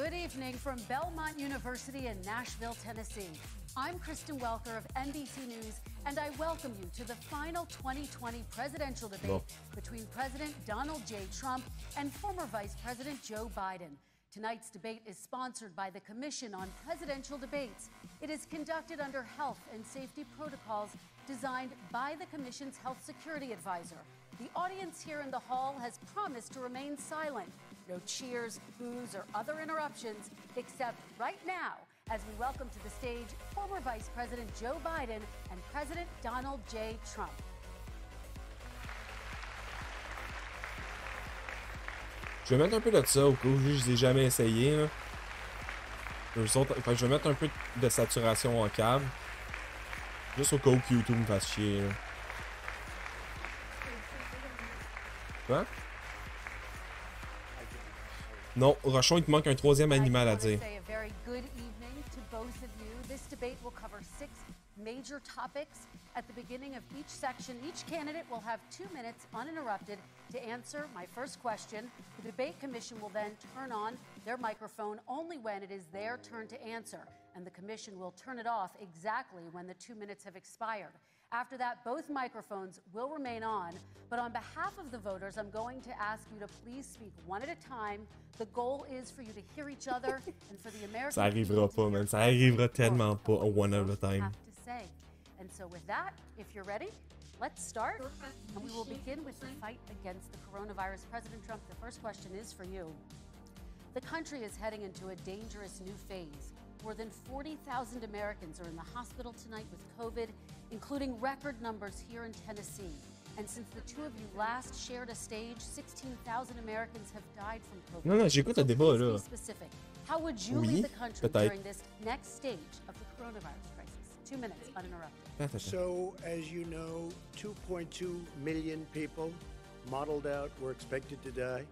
Good evening from Belmont University in Nashville, Tennessee. I'm Kristen Welker of NBC News, and I welcome you to the final 2020 presidential debate between President Donald J. Trump and former Vice President Joe Biden. Tonight's debate is sponsored by the Commission on Presidential Debates. It is conducted under health and safety protocols designed by the Commission's health security advisor. The audience here in the hall has promised to remain silent. No cheers, boos, or other interruptions, except right now, as we welcome to the stage former Vice President Joe Biden and President Donald J. Trump. Je vais mettre un peu de ça au cas où je les ai jamais essayé. Là. Je vais mettre un peu de saturation en câble. Juste au cas où YouTube me fasse chier. Là. Quoi? Non, Rochon, il te manque un troisième animal à dire. This debate will cover 6 major topics. At the beginning of each section, each candidate will have 2 minutes uninterrupted to answer my first question. The debate commission will then turn on their microphone only when it is their turn to answer, and the commission will turn it off exactly when the 2 minutes have expired. After that, both microphones will remain on, but on behalf of the voters, I'm going to ask you to please speak one at a time. The goal is for you to hear each other and for the American Ça arrivera pas, man. Ça arrivera tellement pas one at a time. And so with that, if you're ready, let's start. And we will begin with the fight against the coronavirus. President Trump, the first question is for you. The country is heading into a dangerous new phase. More than 40,000 Americans are in the hospital tonight with COVID, including record numbers here in Tennessee. And since the two of you last shared a stage, 16,000 Americans have died from COVID. Non, j'écoute le débat, là. How would you lead the country during this next stage of the coronavirus crisis? 2 minutes, uninterrupted. So, as you know, 2.2 million people modeled out were expected to die.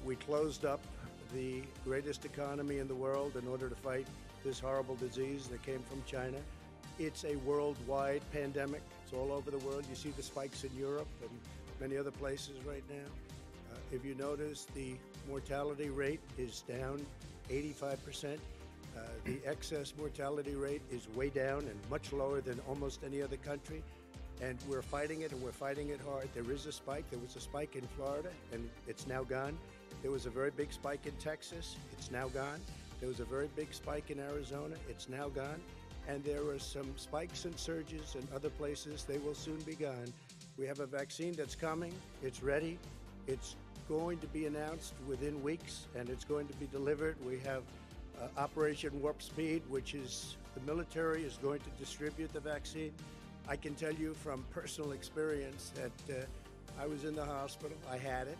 We closed up the greatest economy in the world in order to fight this horrible disease that came from China. It's a worldwide pandemic. It's all over the world. You see the spikes in Europe and many other places right now. If you notice, the mortality rate is down 85%. The excess mortality rate is way down and much lower than almost any other country. And we're fighting it, and we're fighting it hard. There is a spike. There was a spike in Florida, and it's now gone. There was a very big spike in Texas. It's now gone. There was a very big spike in Arizona. It's now gone. And there are some spikes and surges in other places. They will soon be gone. We have a vaccine that's coming. It's ready. It's going to be announced within weeks, and it's going to be delivered. We have Operation Warp Speed, which is the military is going to distribute the vaccine. I can tell you from personal experience that I was in the hospital. I had it,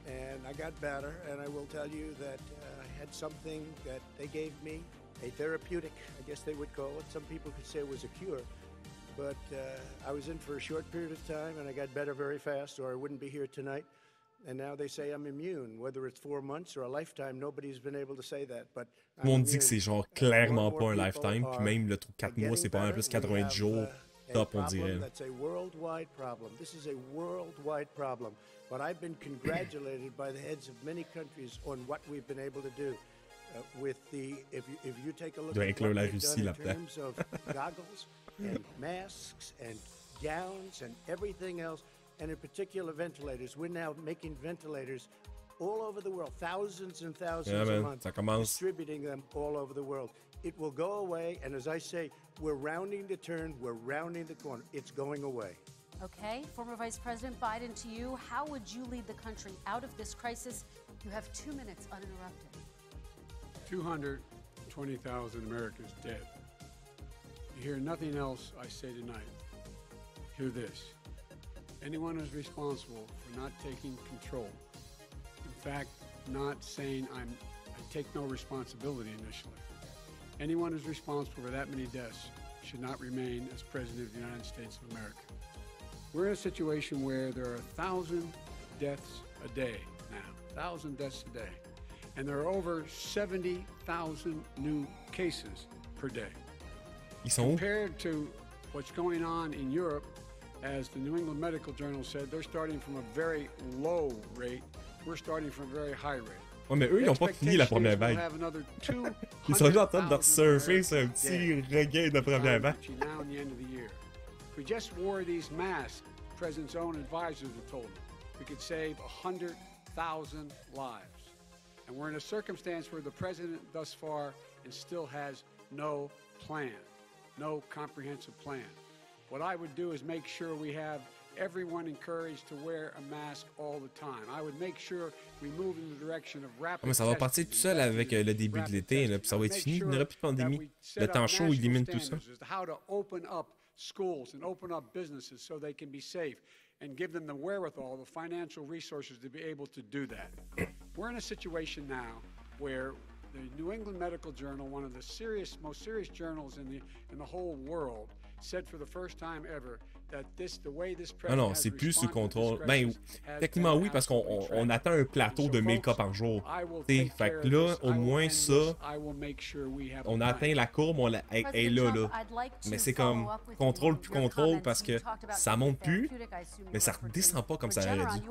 and I got better. And I will tell you that I had something that they gave me, a therapeutic, I guess they would call it. Some people could say it was a cure. But I was in for a short period of time, and I got better very fast, or I wouldn't be here tonight. And now they say I'm immune. Whether it's 4 months or a lifetime, nobody's been able to say that. But tout le monde dit que c'est genre clairement pas un lifetime, puis même le truc 4 mois, c'est pas un plus 90 jours top, on dirait. That's a worldwide problem. This is a worldwide problem. But I've been congratulated by the heads of many countries on what we've been able to do. With the, if you take a look at what we've done in terms of goggles and masks and gowns and everything else, and in particular ventilators. We're now making ventilators all over the world, thousands and thousands a month, distributing them all over the world. It will go away, and as I say, we're rounding the turn, we're rounding the corner. It's going away. Okay, former Vice President Biden, to you, how would you lead the country out of this crisis? You have 2 minutes uninterrupted. 220,000 Americans dead. You hear nothing else I say tonight. Hear this. Anyone who's responsible for not taking control, in fact, not saying I take no responsibility initially. Anyone who's responsible for that many deaths should not remain as President of the United States of America. We're in a situation where there are 1,000 deaths a day now, 1,000 deaths a day, and there are over 70,000 new cases per day. Compared to what's going on in Europe, as the New England Medical Journal said, they're starting from a very low rate. We're starting from a very high rate. Ouais, mais eux, ils ont pas fini la première vague. Ils sont juste en train de surfer sur un petit regain de première vague. If we just wore these masks, the president's own advisors have told him, we could save 100,000 lives. And we're in a circumstance where the president thus far and still has no plan, no comprehensive plan. What I would do is make sure we have everyone encouraged to wear a mask all the time. I would make sure we move in the direction of rapid Mais ça va partir tout seul avec le début de l'été, puis ça va être fini, il n'y aura plus de pandémie. Le temps chaud élimine tout ça. How to open up schools and open up businesses so they can be safe and give them the wherewithal, the financial resources to be able to do that. We're in a situation now where the New England Medical Journal, one of the most serious journals in the whole world, said for the first time ever that the way this president non, c'est plus sous contrôle. Ben, techniquement oui, parce qu'on atteint un plateau de 1000 cas par jour. Fait que là, au moins ça, on a atteint la courbe, elle est là. Mais c'est comme contrôle plus contrôle parce que ça monte plus, mais ça redescend pas comme ça aurait dit.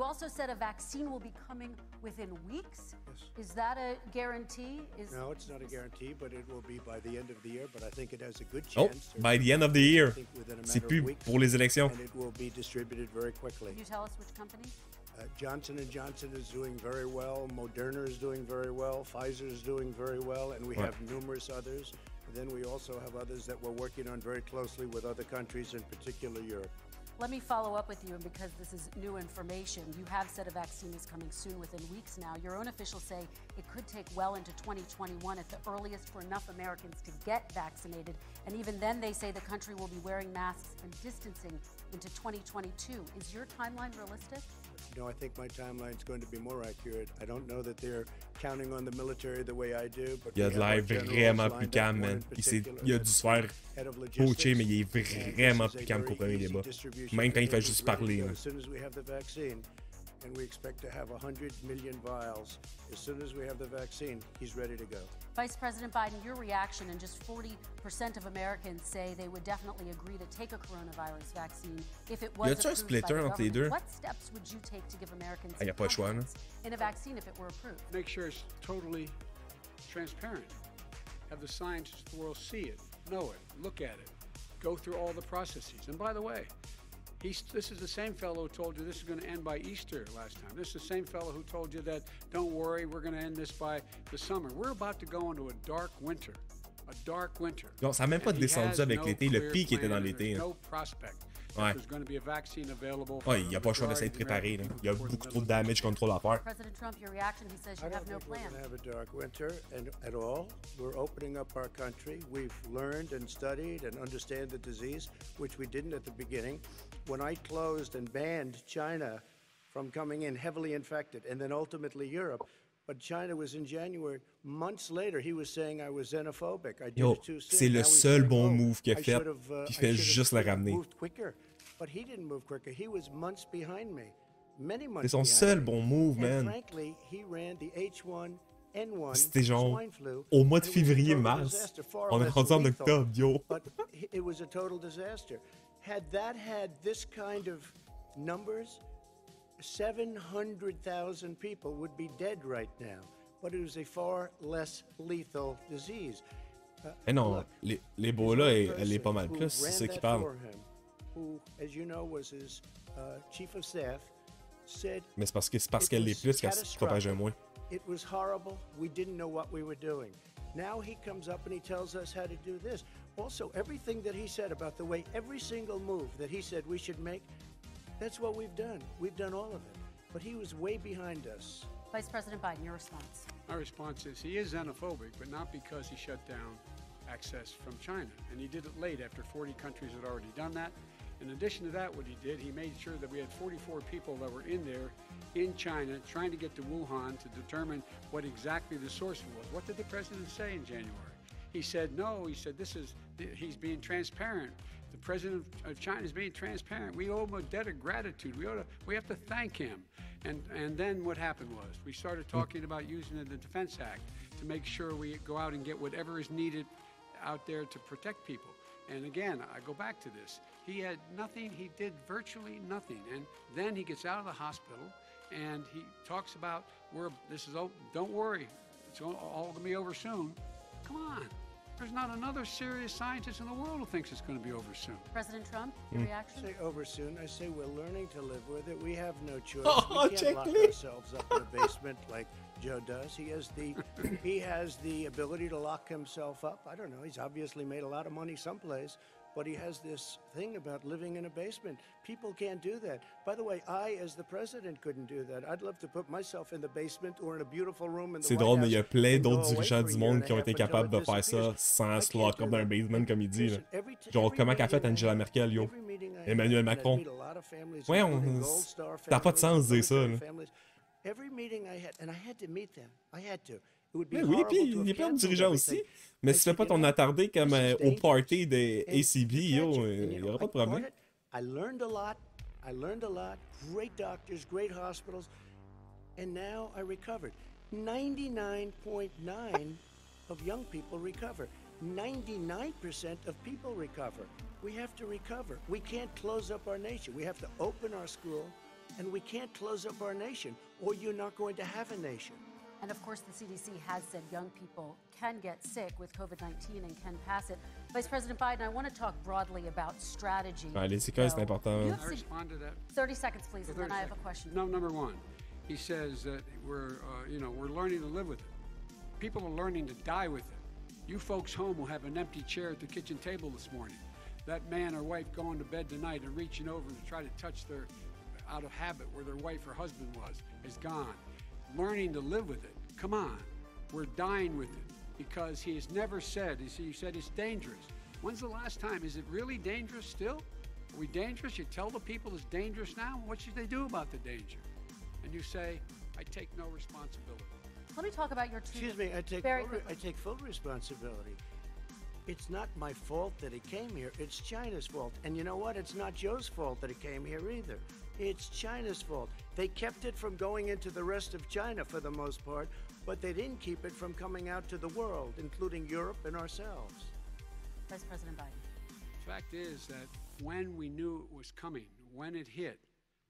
Is that a guarantee? No, it's not a guarantee, but it will be by the end of the year. But I think it has a good Oh, chance. by the end of the year. C'est plus pour les élections. And it will be distributed very quickly. Can you tell us which company? Johnson & Johnson is doing very well. Moderna is doing very well. Pfizer is doing very well. And we have numerous others. And then we also have others that we're working on very closely with other countries, in particular Europe. Let me follow up with you, and because this is new information, you have said a vaccine is coming soon, within weeks now. Your own officials say it could take well into 2021 at the earliest for enough Americans to get vaccinated. And even then, they say the country will be wearing masks and distancing into 2022. Is your timeline realistic? No, I think my timeline is going to be more accurate. I don't know that they're counting on the military the way I do, but il a de l'air vraiment plus calme, man. Il a dû se faire coacher, mais il est vraiment plus calme qu'au premier débat. Même quand il fait juste parler. As soon as we have the vaccine, and we expect to have 100 million vials, as soon as we have the vaccine, he's ready to go. Vice President Biden, your reaction, and just 40% of Americans say they would definitely agree to take a coronavirus vaccine if it was approved by the government. What steps would you take to give Americans confidence in a vaccine if it were approved? Make sure it's totally transparent. Have the scientists of the world see it, know it, look at it, go through all the processes. And by the way, this is the same fellow who told you this is going to end by Easter last time. This is the same fellow who told you that, don't worry, we're going to end this by the summer. We're about to go into a dark winter. A dark winter. Non, ça n'a même pas descendu avec l'été. Le pic était dans l'été. No prospect. Ouais. Ouais, il n'y a pas le choix de s'être préparé. Là. Il y a beaucoup trop de damage control à faire. President Trump, your reaction, he says you have no plan. We're going to have a dark winter at all. We're opening up our country. We've learned and studied and understand the disease, which we didn't at the beginning. When I closed and banned China from coming in heavily infected, and then ultimately Europe, but China was in January. Months later, he was saying I was xenophobic. I did it too soon. C'est le seul bon move qu'il a fait, puis il fait juste le ramener. But he didn't move quicker. He was months behind me. Many months. C'est son seul bon move, man. Frankly, he ran the H1N1 C'était genre au mois de février-mars. On est rendu en octobre, yo. But it was a total disaster. Had that had this kind of numbers, 700,000 people would be dead right now. But it was a far less lethal disease. Eh non, l'Ebola, elle est pas mal plus, c'est ça qui parle. Who, as you know, was his chief of staff, said, mais c'est parce qu'elle l'est plus qu'elle se propageait moins. It was horrible. We didn't know what we were doing. Now he comes up and he tells us how to do this. Also, everything that he said about the way every single move that he said we should make, that's what we've done. We've done all of it. But he was way behind us. Vice President Biden, your response. My response is he is xenophobic, but not because he shut down access from China. And he did it late after 40 countries had already done that. In addition to that, what he did, he made sure that we had 44 people that were in there in China trying to get to Wuhan to determine what exactly the source was. What did the president say in January? He said, no, he said, he's being transparent. The president of China is being transparent. We owe him a debt of gratitude. We have to thank him. And then what happened was we started talking about using the Defense Act to make sure we go out and get whatever is needed out there to protect people. And again, I go back to this. He had nothing. He did virtually nothing. And then he gets out of the hospital. and he talks about this is over. Don't worry, it's all going to be over soon. Come on. There's not another serious scientist in the world who thinks it's going to be over soon. President Trump, your reaction? I say over soon. I say we're learning to live with it. We have no choice. Oh, we can't lock ourselves up in a basement like Joe does. He has the ability to lock himself up. I don't know. He's obviously made a lot of money someplace, but he has this thing about living in a basement. People can't do that. By the way, I, as the president, couldn't do that. I'd love to put myself in the basement or in a beautiful room in the C'est White drôle, House mais il y a plein and go d'autres away dirigeants for a du year monde and a qui ont half été until capables de it faire ça disappears. sans I se can't lock do up dans un that. basement, comme il dit. Là. Listen, Genre, comment qu'a fait Angela Merkel, yo? every meeting I Emmanuel had, and I'd Macron. meet a lot of families, Ouais, including Gold Star ça n'a pas de families, sens de dire ça. military Là. families. Every meeting I had, and I had to meet them. I had to. It would be Mais oui, horrible puis to il y a have plein de canceled dirigeants everything. aussi. Mais si tu fais pas ton attardé comme This is au party dangerous. des And ACB, yo, il n'y aura pas de problème. I learned a lot. I learned a lot. Great doctors, great hospitals. And now I recovered. 99.9% of young people recover. 99% of people recover. We have to recover. We can't close up our nation. We have to open our school, and we can't close up our nation, or you're not going to have a nation. And of course, the CDC has said young people can get sick with COVID-19 and can pass it. Vice President Biden, I want to talk broadly about strategy. Ouais, les séquences, c'est important. Can I respond to that? 30 seconds, please, and then I have a question. No, number one, he says that we're learning to live with it. People are learning to die with it. You folks home will have an empty chair at the kitchen table this morning. That man or wife going to bed tonight and reaching over to try to touch their, out of habit, where their wife or husband was, is gone. Learning to live with it. Come on. We're dying with it because he has never said, you said it's dangerous. When's the last time? Is it really dangerous still? Are we dangerous? You tell the people it's dangerous now? What should they do about the danger? And you say, I take no responsibility. Let me talk about your two. Excuse me, I take full responsibility. It's not my fault that it came here. It's China's fault. And you know what? It's not Joe's fault that it came here either. It's China's fault. They kept it from going into the rest of China for the most part, but they didn't keep it from coming out to the world, including Europe and ourselves. Vice President Biden. The fact is that when we knew it was coming, when it hit,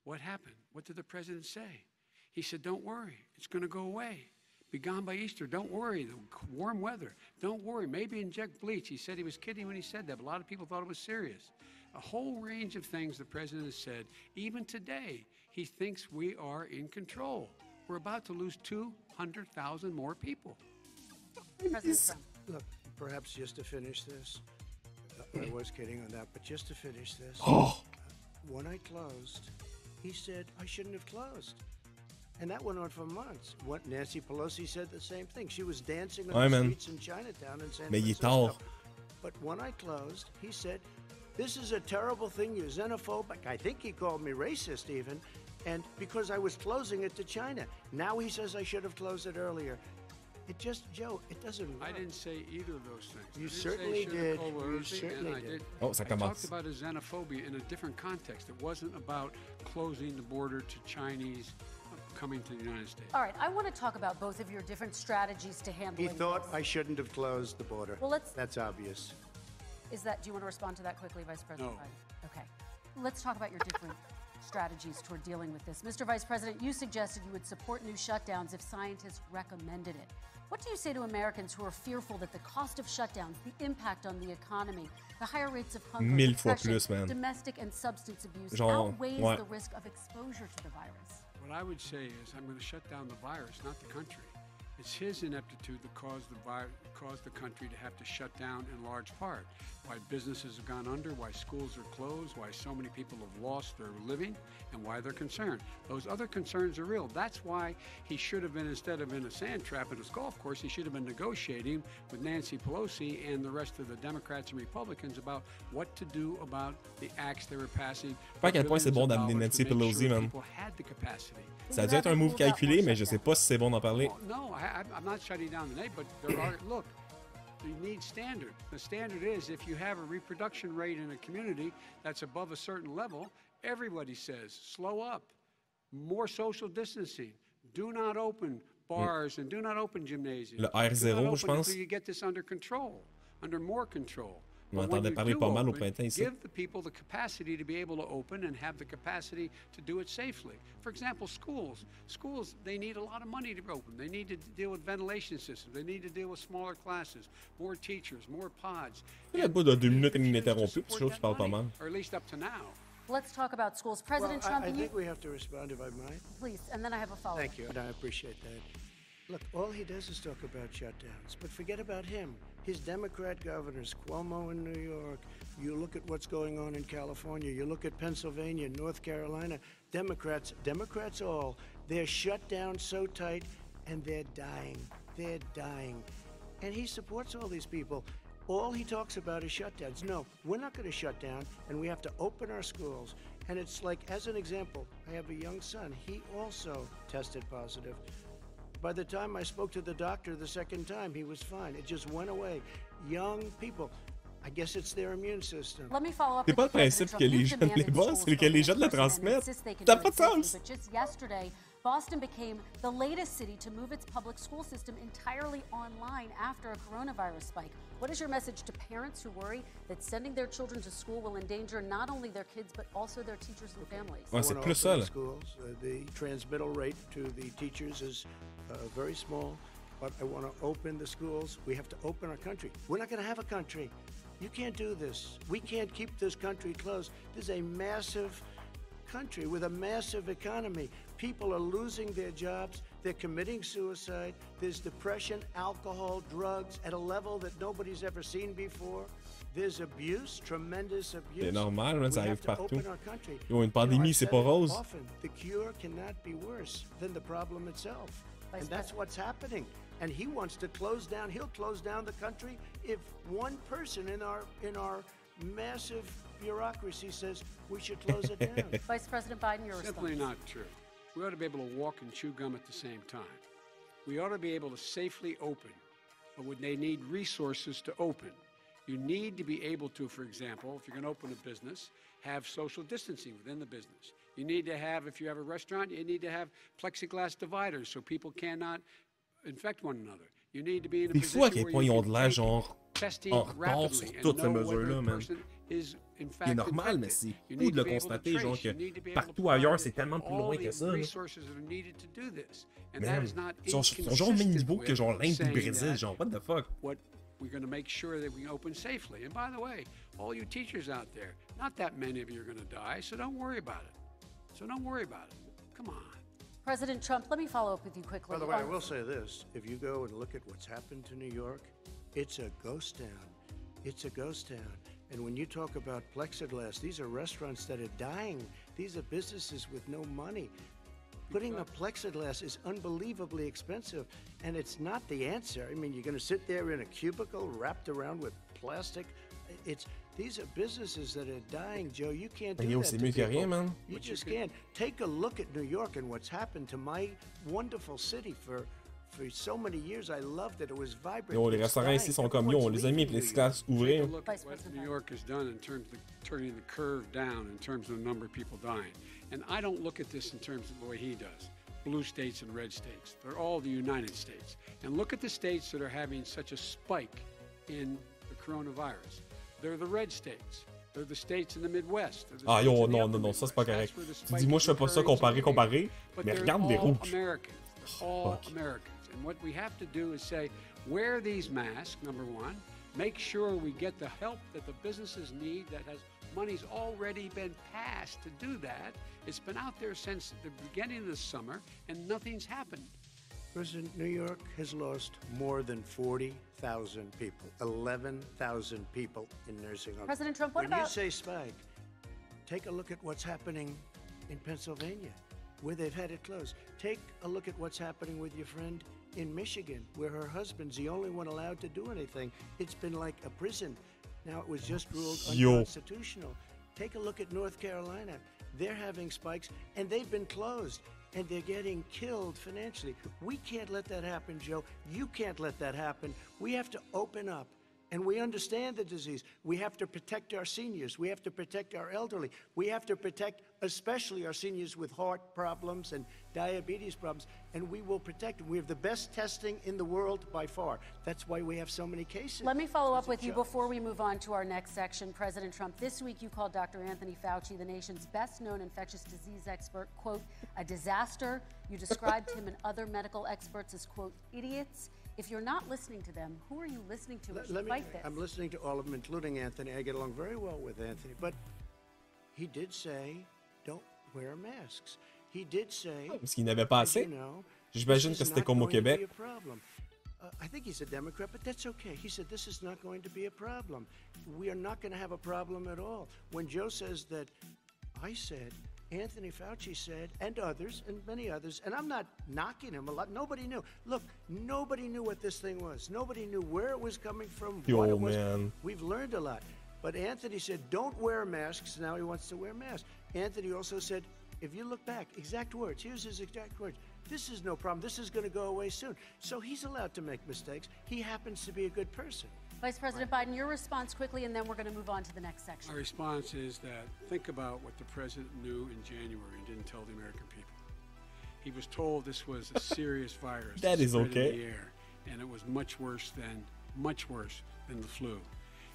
what happened? What did the president say? He said, don't worry, it's going to go away. Be gone by Easter. Don't worry, the warm weather. Don't worry, maybe inject bleach. He said he was kidding when he said that, but a lot of people thought it was serious. A whole range of things the president has said. Even today, he thinks we are in control. We're about to lose 200,000 more people. President Trump. Look, perhaps just to finish this, I was kidding on that, but just to finish this, when I closed, he said I shouldn't have closed. And that went on for months. What Nancy Pelosi said the same thing. She was dancing on the streets in Chinatown in San Francisco. But when I closed, he said, this is a terrible thing, you're xenophobic. I think he called me racist even. And because I was closing it to China. Now he says I should have closed it earlier. It just, Joe, it doesn't work. I didn't say either of those things. You certainly did. You certainly did. Oh, ça I commence. talked about a xenophobia in a different context. It wasn't about closing the border to Chinese coming to the United States. All right, I want to talk about both of your different strategies to handle He thought this. I shouldn't have closed the border. Well, That's obvious. Do you want to respond to that quickly, Vice President No. Biden? Okay. Let's talk about your different strategies toward dealing with this. Mr. Vice President, you suggested you would support new shutdowns if scientists recommended it. What do you say to Americans who are fearful that the cost of shutdowns, the impact on the economy, the higher rates of hunger, Mille fois depression, plus, man. domestic and substance abuse Genre, outweighs ouais. the risk of exposure to the virus? What I would say is I'm going to shut down the virus, not the country. It's his ineptitude that caused the country to have to shut down in large part. Why businesses have gone under, why schools are closed, why so many people have lost their living, and why they're concerned. Those other concerns are real. That's why he should have been, instead of in a sand trap at his golf course, he should have been negotiating with Nancy Pelosi and the rest of the Democrats and Republicans about what to do about the acts they were passing. Je sais pas à quel point c'est bon d'amener Nancy Pelosi, man. Ça a dû être un move calculé, mais je sais pas si c'est bon d'en parler. No, I'm not shutting down the name, but there are, look, you need standard. The standard is if you have a reproduction rate in a community that's above a certain level, everybody says, slow up, more social distancing, do not open bars and do not open gymnasiums. Le R0, je pense. Until you get this under control, under more control. On entendait parler pas mal au printemps ici. Give the people the capacity to be able to open and have the capacity to do it safely. For example, schools. Schools, they need a lot of money to open. They need to deal with ventilation systems. They need to deal with smaller classes, more teachers, more pods. Il y a pas de 2 minutes ininterrompues, parce que je parle pas mal. Or at least up to now. Let's talk about schools. President Trump, I think we have to respond, if I might. Please, and then I have a follow-up. Thank you, and I appreciate that. Look, all he does is talk about shutdowns, but forget about him. His Democrat governors, Cuomo in New York, you look at what's going on in California, you look at Pennsylvania, North Carolina, Democrats all, they're shut down so tight, and they're dying. And he supports all these people. All he talks about is shutdowns. No, we're not going to shut down, and we have to open our schools. And it's like, as an example, I have a young son. He also tested positive. By the time I spoke to the doctor the second time, he was fine. It just went away. Young people, I guess it's their immune system. Let me follow up. C'est pas le principe que les jeunes les bossent, c'est que les jeunes le transmettent. Ça n'a pas de sens. But just yesterday, Boston became the latest city to move its public school system entirely online after a coronavirus spike. What is your message to parents who worry that sending their children to school will endanger not only their kids but also their teachers and families? Ouais, c'est plus ça, là. The transmittal rate to the teachers is very small, but I want to open the schools. We have to open our country. We're not going to have a country. You can't do this. We can't keep this country closed. This is a massive country with a massive economy. People are losing their jobs. They're committing suicide. There's depression, alcohol, drugs at a level that nobody's ever seen before. There's abuse, tremendous abuse. C'est normal, man, ça We arrive have to partout. open our country. Ils ont une pandémie, c'est pas rose. Often, the cure cannot be worse than the problem itself. And that's what's happening. And he wants to close down. He'll close down the country if one person in our massive bureaucracy says we should close it down. Vice President Biden, your response. Simply not true. We ought to be able to walk and chew gum at the same time. We ought to be able to safely open, but when they need resources to open. You need to be able to, for example, if you're going to open a business, have social distancing within the business. You need to have, if you have a restaurant, you need to have plexiglass dividers so people cannot infect one another. You need to be in a Des fois, à position quel where point ils ont you de can l'air, take genre, testing en retard rapidly sur and toutes ces know whether mesures-là, a man. person is in C'est fact normal, mais infected. c'est You fou need de le to be able to constater, trace. genre, You que need to be able to partout ailleurs, provide c'est tellement plus all loin the que ça, là. resources that are needed to do this. And that Man, is not ils sont genre au même niveau que genre l'Inde ou le saying Brésil, that genre, what the fuck? what we're going to make sure that we open safely. And by the way, all you teachers out there, not that many of you are going to die, so don't worry about it. Come on. President Trump, let me follow up with you quickly. By the way, I will say this. If you go and look at what's happened to New York, it's a ghost town. It's a ghost town. And when you talk about plexiglass, these are restaurants that are dying. These are businesses with no money. Putting a plexiglass is unbelievably expensive, and it's not the answer. I mean, you're going to sit there in a cubicle wrapped around with plastic. These are businesses that are dying, Joe. You can't do that C'est to mieux que people. rien, man. You just can't. Take a look at New York and what's happened to my wonderful city for so many years. I loved it. It was vibrant. Yo, les It's restaurants dying. ici sont comme, yo, on les a mis avec les classes Take a ouvrir. look at what New York has done in terms of turning the curve down in terms of the number of people dying. And I don't look at this in terms of the way he does. Blue states and red states. They're all the United States. And look at the states that are having such a spike in the coronavirus. They're the red states. They're the states in the Midwest. Ah yo, non, ça c'est pas correct. Tu dis, moi je fais pas ça comparer, mais regarde les rouges. All Americans. And what we have to do is say, wear these masks, number one. Make sure we get the help that the businesses need that has money's already been passed to do that. It's been out there since the beginning of the summer, and nothing's happened. President, New York has lost more than 40,000 people, 11,000 people in nursing homes. President Trump, what when about... you say spike, take a look at what's happening in Pennsylvania, where they've had it closed. Take a look at what's happening with your friend in Michigan, where her husband's the only one allowed to do anything. It's been like a prison. Now it was just ruled unconstitutional. Take a look at North Carolina. They're having spikes, and they've been closed, and they're getting killed financially. We can't let that happen, Joe. You can't let that happen. We have to open up, and we understand the disease. We have to protect our seniors. We have to protect our elderly. We have to protect especially our seniors with heart problems and diabetes problems, and we will protect them. We have the best testing in the world by far. That's why we have so many cases. Let me follow up with you before we move on to our next section. President Trump, this week you called Dr. Anthony Fauci, the nation's best-known infectious disease expert, quote, a disaster. You described him and other medical experts as, quote, idiots. If you're not listening to them, who are you listening to as you fight this? I'm listening to all of them, including Anthony. I get along very well with Anthony, but he did say, don't wear masks. He did say, parce qu'il n'avait pas assez. J'imagine que c'était comme au Québec. I think he's a Democrat, but that's okay. He said, this is not going to be a problem. We are not going to have a problem at all. When Joe says that, I said, Anthony Fauci said, and others, and many others, and I'm not knocking him a lot. Nobody knew. Look, nobody knew what this thing was. Nobody knew where it was coming from, what it was. Man. We've learned a lot. But Anthony said, don't wear masks. Now he wants to wear masks. Anthony also said, if you look back, exact words, here's his exact words, this is no problem. This is going to go away soon. So he's allowed to make mistakes. He happens to be a good person. Vice President Biden, your response quickly, and then we're going to move on to the next section. My response is that think about what the president knew in January and didn't tell the American people. He was told this was a serious virus. That is okay. In the air, and it was much worse than the flu.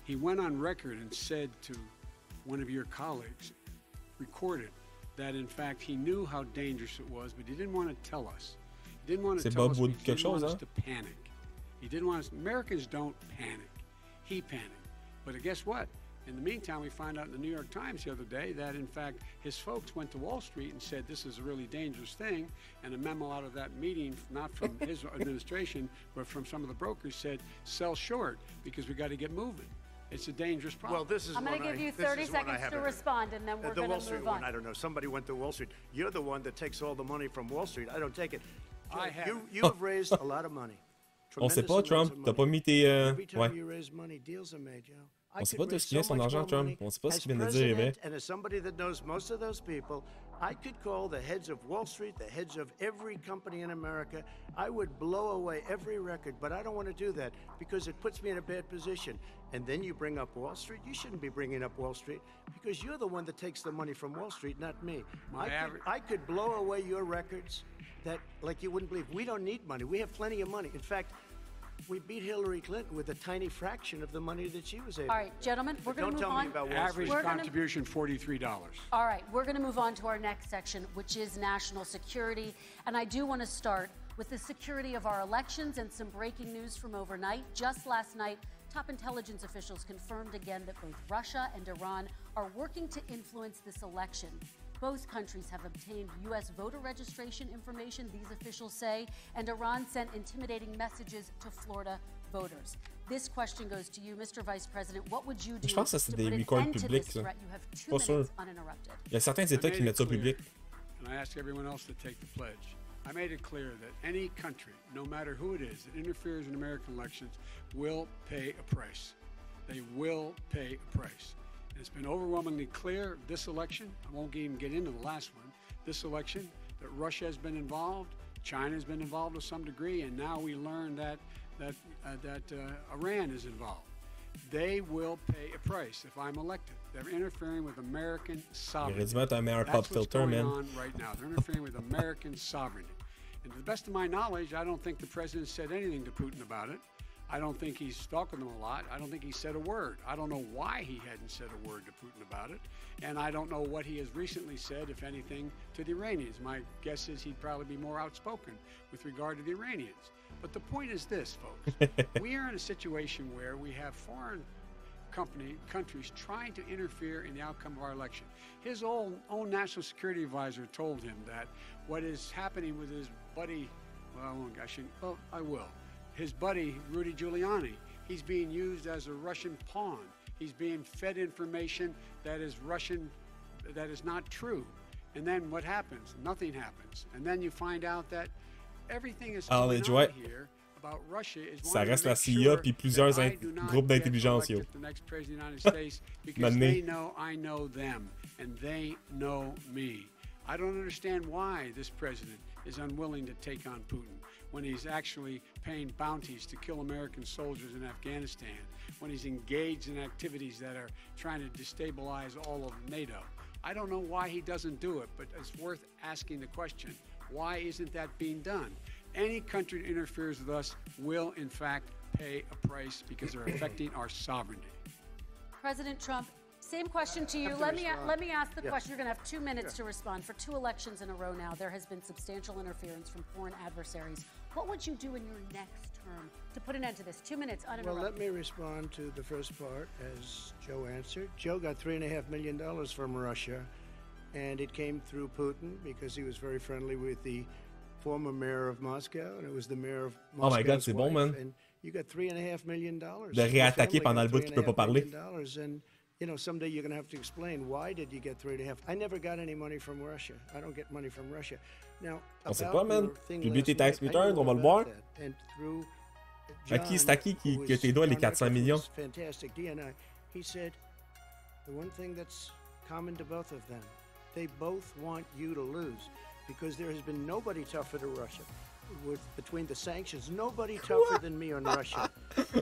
He went on record and said to one of your colleagues, recorded, that in fact he knew how dangerous it was, but he didn't want to tell us. He didn't want to tell us because he didn't want us to panic. He didn't want us. Americans don't panic. He panicked. But guess what? In the meantime, we found out in the New York Times the other day that, in fact, his folks went to Wall Street and said this is a really dangerous thing. And a memo out of that meeting, not from his administration, but from some of the brokers, said sell short because we got to get moving. It's a dangerous problem. Well, this is I'm going to give you 30 seconds to respond, and then we're going to move on. The Wall Street one, I don't know. Somebody went to Wall Street. You're the one that takes all the money from Wall Street. I don't take it. You have raised a lot of money. On sait pas, Trump. T'as pas mis tes... Ouais. On sait pas de ce qu'il vient son argent, Trump. On sait pas ce qu'il vient de dire, vrai. And as somebody that knows most of those people, I could call the heads of Wall Street, the heads of every company in America. I would blow away every record, but I don't want to do that because it puts me in a bad position. And then you bring up Wall Street. You shouldn't be bringing up Wall Street because you're the one that takes the money from Wall Street, not me. I could blow away your records that, like you wouldn't believe. We don't need money. We have plenty of money. In fact, we beat Hillary Clinton with a tiny fraction of the money that she was able to. All right, gentlemen, we're going to move on. Don't tell me about Wall Street. Average contribution, $43. All right, we're going to move on to our next section, which is national security. And I do want to start with the security of our elections and some breaking news from overnight. Just last night, top intelligence officials confirmed again that both Russia and Iran are working to influence this election. Both countries have obtained U.S. voter registration information, these officials say, and Iran sent intimidating messages to Florida voters. This question goes to you, Mr. Vice President. What would you do to put an end to this threat? You have 2 minutes uninterrupted. Il y a certains États qui mettent ça au public. And I ask everyone else to take the pledge. I made it clear that any country, no matter who it is, that interferes in American elections will pay a price. They will pay a price. It's been overwhelmingly clear this election, I won't even get into the last one, this election, that Russia has been involved, China has been involved to some degree, and now we learn that Iran is involved. They will pay a price if I'm elected. They're interfering with American sovereignty. That's what's going on right now. They're interfering with American sovereignty. And to the best of my knowledge, I don't think the president said anything to Putin about it. I don't think he's stalking them a lot. I don't think he said a word. I don't know why he hadn't said a word to Putin about it. And I don't know what he has recently said, if anything, to the Iranians. My guess is he'd probably be more outspoken with regard to the Iranians. But the point is this, folks. We are in a situation where we have foreign countries trying to interfere in the outcome of our election. His own national security advisor told him that what is happening with his buddy, I will. His buddy, Rudy Giuliani, he's being used as a Russian pawn. He's being fed information that is Russian, that is not true. And then what happens? Nothing happens. And then you find out that everything is going on here about Russia is ça reste la CIA puis plusieurs groupes d'intelligence, yo. The next president of the United States because they know I know them and they know me. I don't understand why this president is unwilling to take on Putin when he's actually paying bounties to kill American soldiers in Afghanistan, when he's engaged in activities that are trying to destabilize all of NATO. I don't know why he doesn't do it, but it's worth asking the question. Why isn't that being done? Any country that interferes with us will, in fact, pay a price because they're affecting our sovereignty. President Trump, same question to you. Let me ask the question. You're going to have 2 minutes to respond. For 2 elections in a row now, there has been substantial interference from foreign adversaries. What would you do in your next term to put an end to this? 2 minutes uninterrupted. Well, let me respond to the first part as Joe answered. Joe got $3.5 million from Russia, and it came through Putin because he was very friendly with the former mayor of Moscow, and it was the mayor of Moscow. Oh my God, c'est bon, man. You got $3.5 million. De réattaquer pendant le bout qu'il peut pas parler. And you know, someday you're going to have to explain why did you get 3.5. I never got any money from Russia. I don't get money from Russia. Now, on sait pas, man. Publie tes tax returns, on va le voir. À qui c'est à qui que tes doigts les 400 millions? Fantastic DNI. He said the one thing that's common to both of them, they both want you to lose because there has been nobody tougher to Russia. Between the sanctions, nobody tougher than me on Russia.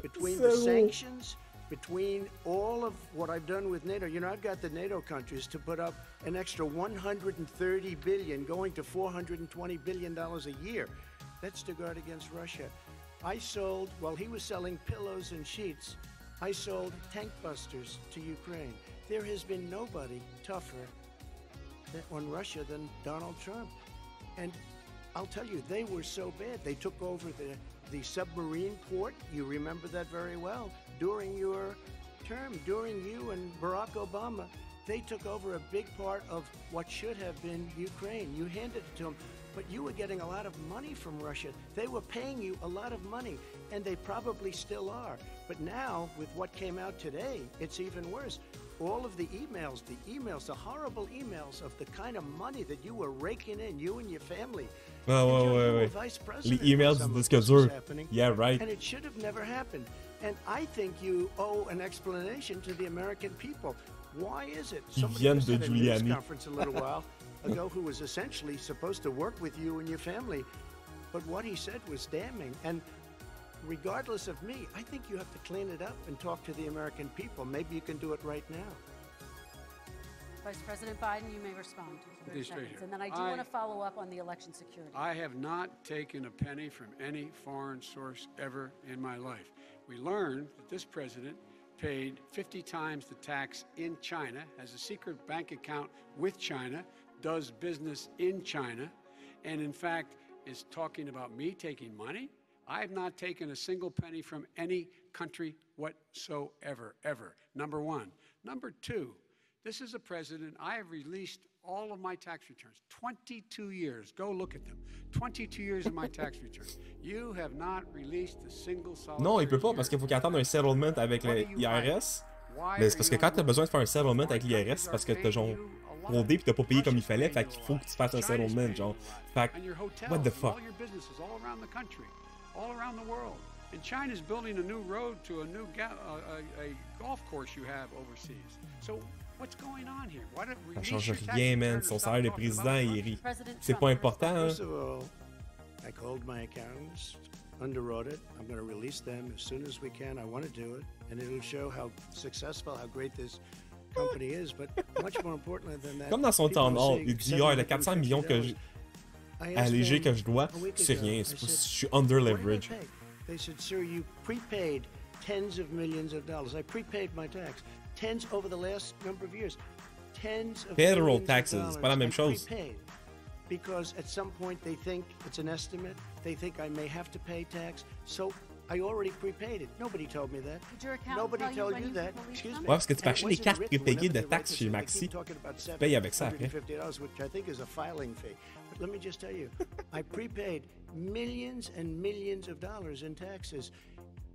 Between the sanctions, between all of what I've done with NATO, you know, I've got the NATO countries to put up an extra $130 billion, going to $420 billion a year. That's to guard against Russia. I sold, while he was selling pillows and sheets, I sold tank busters to Ukraine. There has been nobody tougher on Russia than Donald Trump. And I'll tell you, they were so bad. They took over the submarine port. You remember that very well. During your term, during you and Barack Obama, they took over a big part of what should have been Ukraine. You handed it to them, but you were getting a lot of money from Russia. They were paying you a lot of money, and they probably still are. But now, with what came out today, it's even worse. All of the emails, the horrible emails of the kind of money that you were raking in, you and your family. Ouais. Les emails du disque dur. Yeah, right. And it should have never happened. And I think you owe an explanation to the American people. Why is it? Somebody was at a news conference a little while ago who was essentially supposed to work with you and your family, but what he said was damning. And regardless of me, I think you have to clean it up and talk to the American people. Maybe you can do it right now. Vice President Biden, you may respond to 30 seconds. And then I do want to follow up on the election security. I have not taken a penny from any foreign source ever in my life. We learned that this president paid 50 times the tax in China, has a secret bank account with China, does business in China, and in fact is talking about me taking money. I have not taken a single penny from any country whatsoever, ever. Number one. Number two, this is a president, I have released all of my tax returns. 22 years. Go look at them. 22 years of my tax returns. You have not released a single solitary. Non, il peut pas parce qu'il faut qu'il attende un settlement avec l'IRS. Mais c'est parce que quand tu as besoin de faire un settlement avec l'IRS, c'est parce que tu as genre fraudé puis tu n'as pas payé comme il fallait, fait qu'il faut que tu fasses un settlement, genre. Fait que, what the fuck? All around the world. And China's building a new road to a new golf course you have overseas. So what's going on here? Why don't we ça change rien, man. Son salaire de président, il rit. C'est pas important, hein? First of all, I called my accountants, under audit. I'm going to release them as soon as we can. I want to do it, and it'll show how successful, how great this company is. But much more importantly than that, comme dans son temps nord, il dit ah, le 400 millions que allégé que je dois, c'est rien. Je suis under leverage. They said, sir, you prepaid tens of millions of dollars. I prepaid my tax. Tens over the last number of years. Tens of Federal taxes, pas la même chose. Because at some point they think it's an estimate. They think I may have to pay tax. So I already prepaid it. Nobody told me that. Nobody told you that. Excuse me. Ouais, parce que tu peux acheter des cartes prépayées de taxes chez Maxi. Tu payes avec ça après. $50, which I think is a filing fee. But let me just tell you, I prepaid millions and millions of dollars in taxes.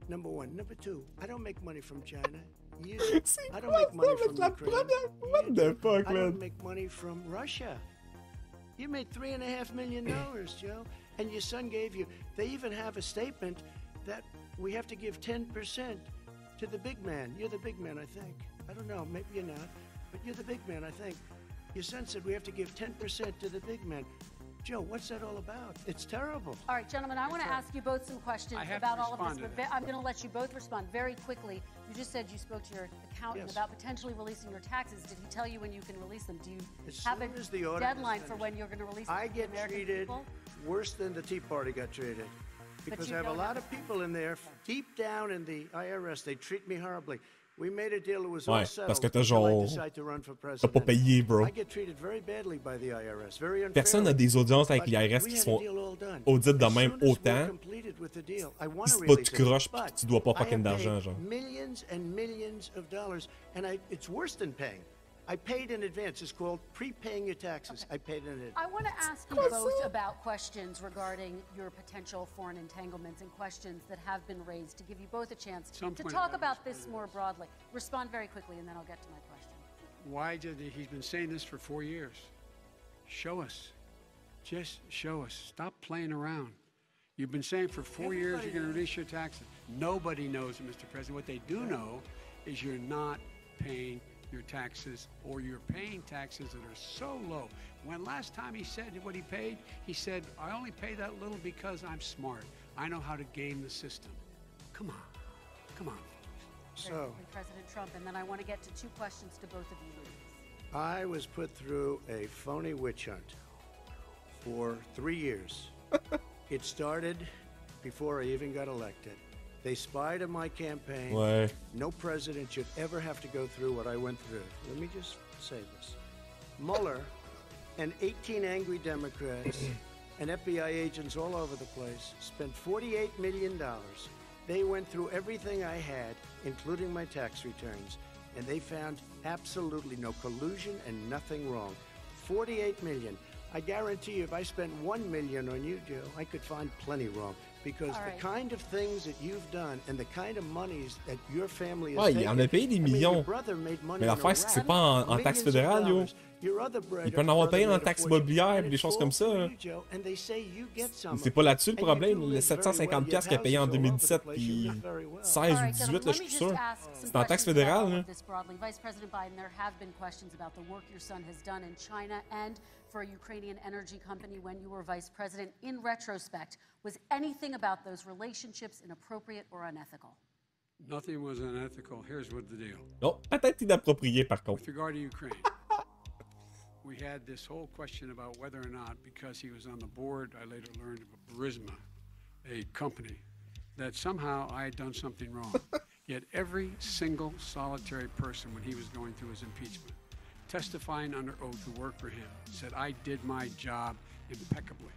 Number one. Number two, I don't make money from China. I don't make money from Ukraine. What the fuck, man? I don't make money from Russia. You made $3.5 million, Joe, and your son gave you. They even have a statement that we have to give 10% to the big man. You're the big man, I think. I don't know, maybe you're not, but you're the big man, I think. Your son said we have to give 10% to the big man. Joe, what's that all about? It's terrible. All right, gentlemen, I want to ask you both some questions about all of this, but I'm going to let you both respond very quickly. You just said you spoke to your accountant about potentially releasing your taxes. Did he tell you when you can release them? Do you have a deadline for when you're going to release them? I get treated worse than the Tea Party got treated. Because I have a lot of people in there, deep down in the IRS, they treat me horribly. We made a deal, it was all settled. Parce que t'as genre... T'as pas payé, bro. I get treated very badly by the IRS, very unfairly. Personne n'a des audiences avec l'IRS qui sont audites de même autant. Si pas tu croches pis tu dois pas fucking d'argent, genre. Millions and millions of dollars, and it's worse than paying. I paid in advance. It's called prepaying your taxes. I paid in advance. I want to ask you both about questions regarding your potential foreign entanglements and questions that have been raised to give you both a chance to talk about this more broadly. Respond very quickly, and then I'll get to my question. Why did he's been saying this for 4 years? Show us. Just show us. Stop playing around. You've been saying for 4 years you're going to release your taxes. Nobody knows it, Mr. President. What they do know is you're not paying your taxes, or you're paying taxes that are so low. When last time he said what he paid, he said, I only pay that little because I'm smart. I know how to game the system. Come on. Come on. So, President Trump, and then I want to get to two questions to both of you. I was put through a phony witch hunt for 3 years. It started before I even got elected. They spied on my campaign. Ouais. No president should ever have to go through what I went through. Let me just say this. Mueller and 18 angry Democrats and FBI agents all over the place spent $48 million. They went through everything I had, including my tax returns, and they found absolutely no collusion and nothing wrong. $48 million. I guarantee you, if I spent $1 million on you, Joe, I could find plenty wrong. Because the kind of things that you've done and the kind of monies that your family has taken, il en a payé des millions. Mais l'affaire, c'est que c'est pas en taxe fédérale, yo. Il peut en avoir payé en taxe immobilière et des choses comme ça. C'est pas là-dessus le problème. Le 750$ qu'il a payé en 2017 puis 16 ou 18, là, je suis sûr. C'est en taxe fédérale, là. Vice President Biden, there have been questions about the work your son has done in China and for a Ukrainian energy company when you were vice president. In retrospect, was anything about those relationships inappropriate or unethical? Nothing was unethical. Here's what the deal. Non, peut-être inapproprié par contre. With regard to Ukraine, we had this whole question about whether or not, because he was on the board, I later learned of Burisma, a company, that somehow I had done something wrong. Yet every single solitary person, when he was going through his impeachment, testifying under oath who worked for him, said I did my job impeccably.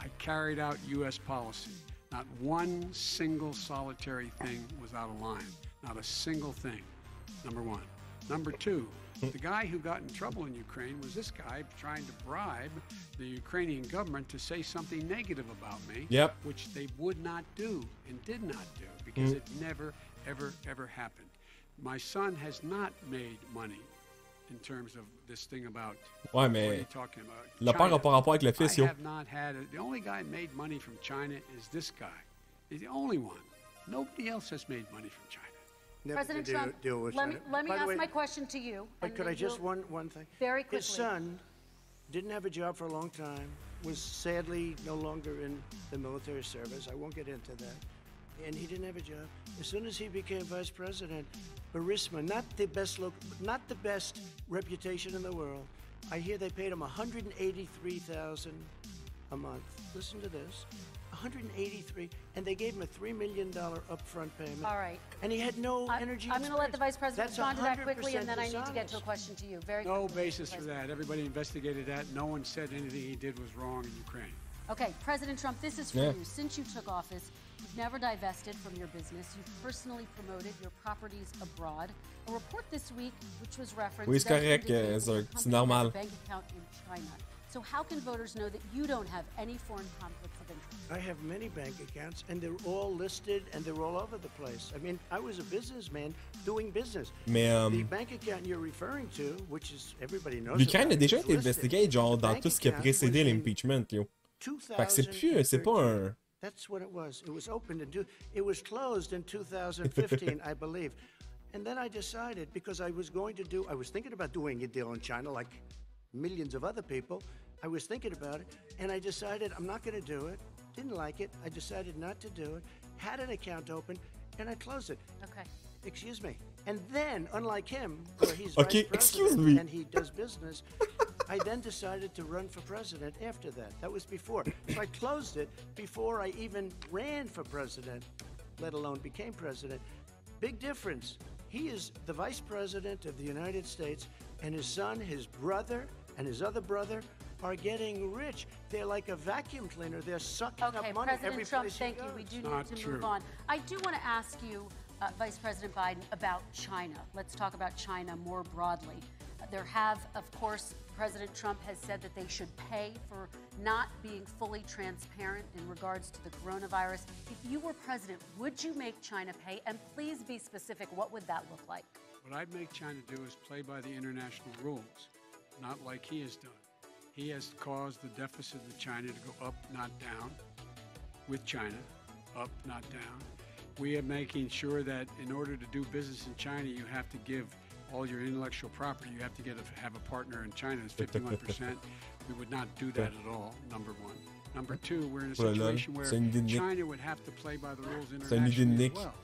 I carried out U.S. policy. Not one single solitary thing was out of line. Not a single thing, number one. Number two, the guy who got in trouble in Ukraine was this guy trying to bribe the Ukrainian government to say something negative about me, which they would not do and did not do because it never, ever, ever happened. My son has not made money in terms of this thing about what are you talking about? Le père n'a pas rapport avec le fils, yo. I have not had it. The only guy made money from China is this guy. He's the only one. Nobody else has made money from China. President Trump, let me ask my question to you. But could I just one thing? Very quickly. His son didn't have a job for a long time, was sadly no longer in the military service. I won't get into that. And he didn't have a job. As soon as he became vice president, Burisma, not the best reputation in the world. I hear they paid him $183,000 a month. Listen to this. $183,000, and they gave him a $3 million upfront payment. All right. And he had no energy. I'm going to let the Vice President respond to that quickly, and then I need to get to a question to you. Very quickly. No basis for that. Everybody investigated that. No one said anything he did was wrong in Ukraine. Okay, President Trump, this is for you. Since you took office, you've never divested from your business. You've personally promoted your properties abroad. A report this week, which was referenced, oui, c'est correct, c'est normal. Bank account in China. So how can voters know that you don't have any foreign conflicts of interest? I have many bank accounts, and they're all listed, and they're all over the place. I mean, I was a businessman doing business. Mais the bank account you're referring to, which is everybody knows. L'Ukraine a déjà été investiguée, genre dans tout ce qui a précédé l'impeachment, yo. Fait que c'est pas un. That's what it was. It was opened it was closed in 2015, I believe. And then I decided, because I was thinking about doing a deal in China like millions of other people, I was thinking about it, and I decided I'm not going to do it. Didn't like it. I decided not to do it. Had an account open, and I closed it. Okay. Excuse me. And then, unlike him, where he's Okay, vice excuse president me. and he does business, I then decided to run for president after that. That was before. So I closed it before I even ran for president, let alone became president. Big difference. He is the vice president of the United States, and his son, his brother, and his other brother are getting rich. They're like a vacuum cleaner. They're sucking up money every President Trump, place he thank you. goes. We do need to move on. I do want to ask you, Vice President Biden, about China. Let's talk about China more broadly. There have, of course, President Trump has said that they should pay for not being fully transparent in regards to the coronavirus. If you were president, would you make China pay? And please be specific, what would that look like? What I'd make China do is play by the international rules, not like he has done. He has caused the deficit of China to go up, not down, with China, up, not down. We are making sure that in order to do business in China, you have to give all your intellectual property. You have to have a partner in China that's 51%. We would not do that at all, number one. Number two, we're in a situation where China would have to play by the rules internationally as well.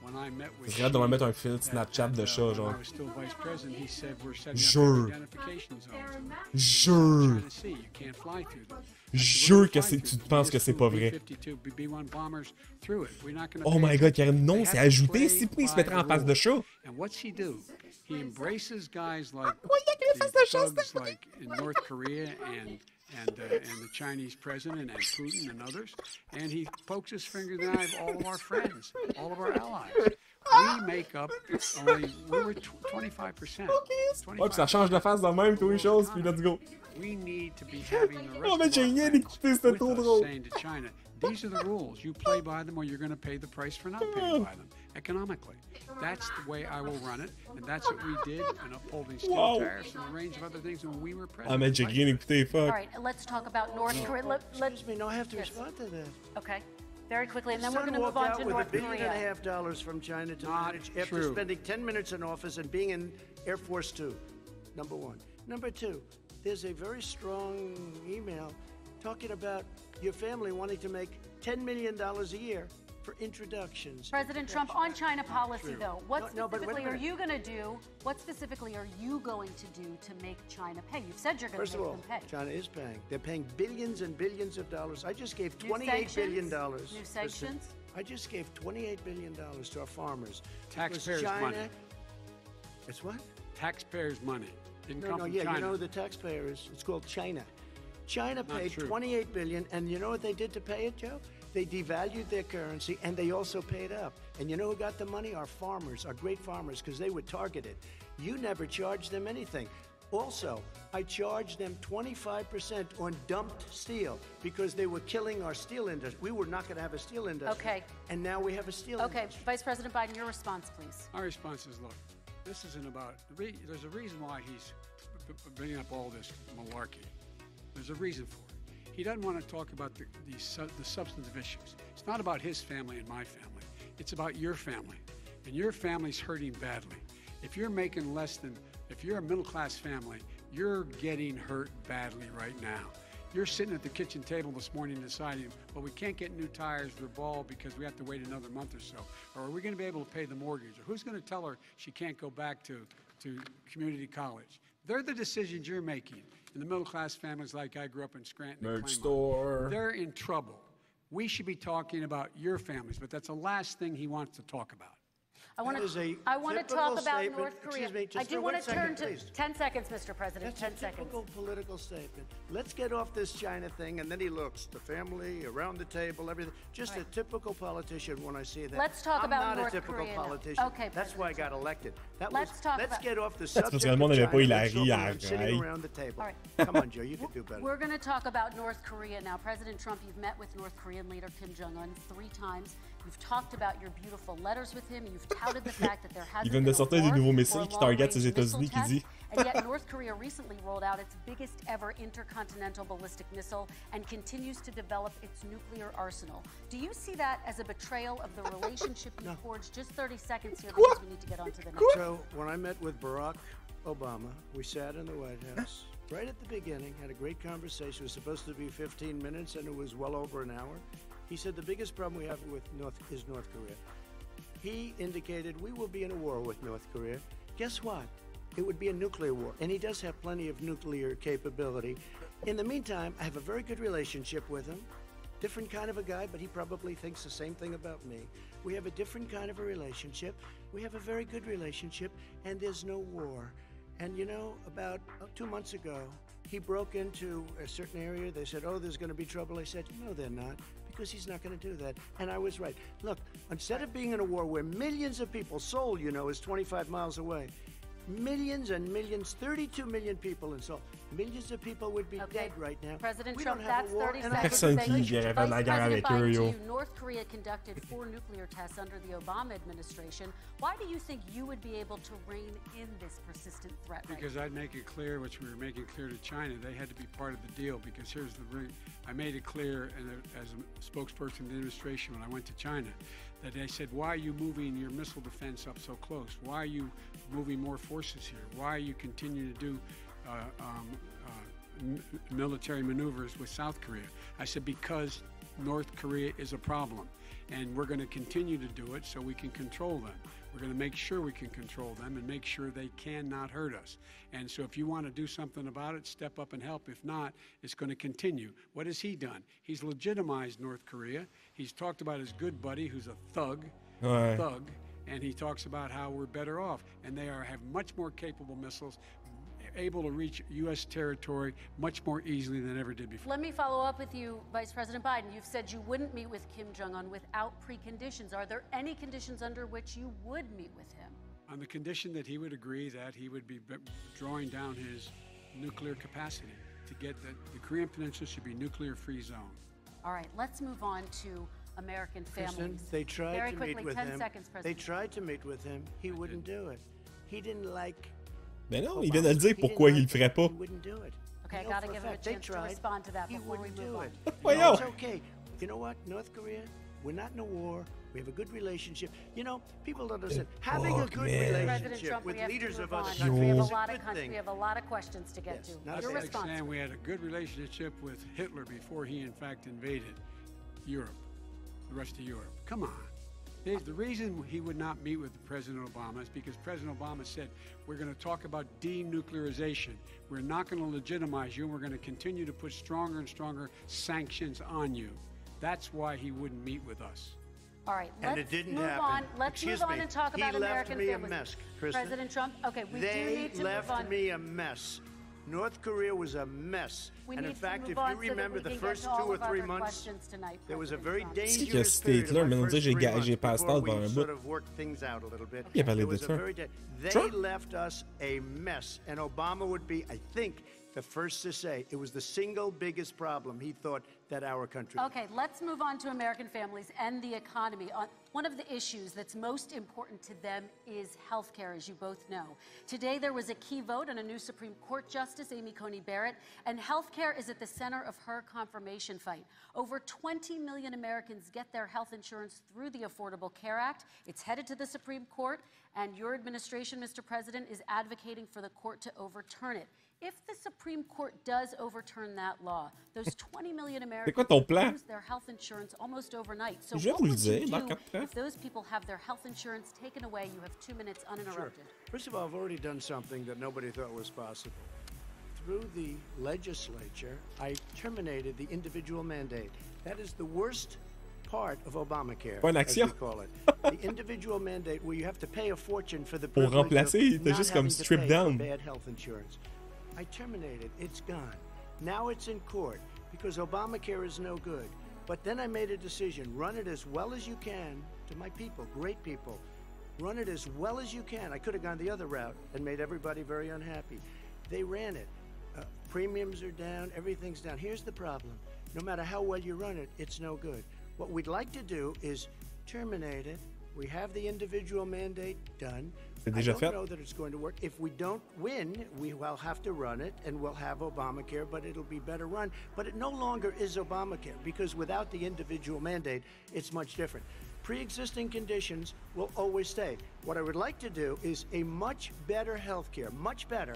When I met with Regarde, on va mettre un filtre Snapchat de chat, genre. when I was still vice president, he said we're setting Jure. up identification zones. Jure. Trying to see, you can't fly through them. Jure que tu penses que c'est pas vrai. B-1 bombers through it. We're not gonna Oh my god, Karim, non, c'est ajouté. Si pourquoi il se mettrait en face de chat? And what's he do? He embraces guys like face de chat, thugs like in North Korea and the Chinese president and Putin and others, and he pokes his finger in the eye of all of our friends, all of our allies. We make up only, we were 25%. Oh, puis ça change de face dans même, tous les choses, puis let's go. We need to be having the rest Oh, mais of j'ai our rien friends écouté, c'était with trop us drôle. saying to China, these are the rules. You play by them or you're going to pay the price for not paying by them economically. That's the way I will run it, and that's what we did in upholding steel tariffs and a range of other things when we were president. Ah, mais j'ai rien écouté, fuck. All right, let's talk about North Korea. Excuse me, no, I have to respond to that. Okay, very quickly, and then Son we're going to move walked on out to with North $1.5 Korea. billion from China to Not manage after true. spending 10 minutes in office and being in Air Force Two. Number one. Number two, there's a very strong email talking about your family wanting to make $10 million a year for introductions. President Trump, on China policy, though, what No, but wait a specifically are minute. you going to do? What specifically are you going to do to make China pay? You've said you're going First to of make all, them pay. China is paying. They're paying billions and billions of dollars. I just gave New $28 billion. sanctions? New sanctions? I just gave $28 billion to our farmers. Taxpayers' China, money. It's what? Taxpayers' money. Didn't come from Yeah, China. you know who the taxpayer is. It's called China. China Not paid true. $28 billion, and you know what they did to pay it, Joe? They devalued their currency, and they also paid up. And you know who got the money? Our farmers, our great farmers, because they were targeted. You never charged them anything. Also, I charged them 25% on dumped steel because they were killing our steel industry. We were not going to have a steel industry. Okay. And now we have a steel Okay, industry. Vice President Biden, your response, please. My response is, look, this isn't about, there's a reason why he's bringing up all this malarkey. There's a reason for it. He doesn't want to talk about the substantive issues. It's not about his family and my family. It's about your family. And your family's hurting badly. If you're making less than, if you're a middle-class family, you're getting hurt badly right now. You're sitting at the kitchen table this morning deciding, well, we can't get new tires for the ball because we have to wait another month or so. Or are we going to be able to pay the mortgage? Or who's going to tell her she can't go back to community college? They're the decisions you're making. In the middle-class families like I grew up in Scranton and Merch Claymont, store. they're in trouble. We should be talking about your families, but that's the last thing he wants to talk about. I want That is a to talk typical about statement. North Korea. Excuse me, just I do for want 1 to turn second, to please. 10 seconds, Mr. President. That's 10 a seconds. typical political statement. Let's get off this China thing, and then he looks, the family, around the table, everything. Just a typical politician when I see that. Let's talk I'm about not North a typical Korea now. politician. Okay, That's why I got elected. That Let's was, talk let's about- get off the parce subject que le monde of n'avait pas eu China. la Let's talk rire, about sitting right? around the table. All right. Come on, Joe, you can do better. We're going to talk about North Korea now. President Trump, you've met with North Korean leader Kim Jong-un 3 times. You've talked about your beautiful letters with him. You've touted the fact that there hasn't Il vient been de a sortir des war nouveaux or missiles qui long-range targetent les missile États-Unis, qui test. dit. And yet North Korea recently rolled out its biggest ever intercontinental ballistic missile and continues to develop its nuclear arsenal. Do you see that as a betrayal of the relationship you forged? Just 30 seconds here because we need to get on to the next. So when I met with Barack Obama, we sat in the White House. right at the beginning, had a great conversation. It was supposed to be 15 minutes, and it was well over an hour. He said the biggest problem we have with North Korea. He indicated we will be in a war with North Korea. Guess what? It would be a nuclear war, and he does have plenty of nuclear capability. In the meantime, I have a very good relationship with him. Different kind of a guy, but he probably thinks the same thing about me. We have a different kind of a relationship. We have a very good relationship, and there's no war. And you know, about 2 months ago, he broke into a certain area. They said, oh, there's going to be trouble. I said, no, they're not, because he's not going to do that. And I was right. Look, instead of being in a war where millions of people, Seoul, you know, is 25 miles away, millions and millions, 32 million people in Seoul. Millions of people would be dead right now. President Trump, that's 30 seconds. Personne qui irait faire la guerre avec eux, yo. North Korea conducted 4 nuclear tests under the Obama administration. Why do you think you would be able to rein in this persistent threat? Because I'd make it clear, which we were making clear to China, they had to be part of the deal. Because here's the ring. I made it clear, and as a spokesperson of the administration when I went to China, that they said, why are you moving your missile defense up so close? Why are you moving more forces here? Why are you continuing to do military maneuvers with South Korea? I said, because North Korea is a problem, and we're going to continue to do it so we can control them. We're going to make sure we can control them and make sure they cannot hurt us. And so if you want to do something about it, step up and help. If not, it's going to continue. What has he done? He's legitimized North Korea. He's talked about his good buddy, who's a thug, and he talks about how we're better off. And they have much more capable missiles, able to reach U.S. territory much more easily than ever did before. Let me follow up with you, Vice President Biden. You've said you wouldn't meet with Kim Jong-un without preconditions. Are there any conditions under which you would meet with him? On the condition that he would agree that he would be drawing down his nuclear capacity to get the Korean Peninsula should be nuclear-free zone. All right, let's move on to American families. Kristen, they tried Very to quickly, meet with 10 him. seconds, President. They tried to meet with him. He wouldn't do it. He didn't like. Mais non, il vient de le dire pourquoi il le ferait pas. Okay, I gotta give him a chance to respond to that before we move on. Voyons. It's okay. You know what, North Korea, we're not in a war. We have a good relationship. You know, people don't understand. Having a good relationship with leaders of other countries is a good thing. We have a lot of questions to get to. That's like saying we had a good relationship with Hitler before he, in fact, invaded Europe, the rest of Europe. Come on. The reason he would not meet with President Obama is because President Obama said, we're going to talk about denuclearization. We're not going to legitimize you, and we're going to continue to put stronger and stronger sanctions on you. That's why he wouldn't meet with us. All right, let's move on. Let's move on and talk about American families. He left me a mess, Kristen. President Trump, okay, we do need to move on. They left me a mess. North Korea was a mess. And in fact, if you remember the first 2 or 3 months, there was a very dangerous period of my first 3 months before we sort of worked things out a little bit. They left us a mess. And Obama would be, I think, the first to say it was the single biggest problem he thought that our country had. Okay, let's move on to American families and the economy. One of the issues that's most important to them is health care, as you both know. Today, there was a key vote on a new Supreme Court Justice, Amy Coney Barrett, and health care is at the center of her confirmation fight. Over 20 million Americans get their health insurance through the Affordable Care Act. It's headed to the Supreme Court, and your administration, Mr. President, is advocating for the court to overturn it. If the Supreme Court does overturn that law, those 20 million Americans lose their health insurance almost overnight. So what would you do if those people have their health insurance taken away? You have 2 minutes uninterrupted. Sure. First of all, I've already done something that nobody thought was possible. Through the legislature, I terminated the individual mandate. That is the worst part of Obamacare, as we call it. The individual mandate where you have to pay a fortune for the privilege of not having to pay for bad health insurance. I terminated. It's gone. Now it's in court because Obamacare is no good. But then I made a decision. Run it as well as you can to my people, great people. Run it as well as you can. I could have gone the other route and made everybody very unhappy. They ran it. Premiums are down. Everything's down. Here's the problem. No matter how well you run it, it's no good. What we'd like to do is terminate it. We have the individual mandate done. I don't know that it's going to work. If we don't win, we will have to run it, and we'll have Obamacare, but it'll be better run. But it no longer is Obamacare, because without the individual mandate, it's much different. Pre-existing conditions will always stay. What I would like to do is a much better health care, much better,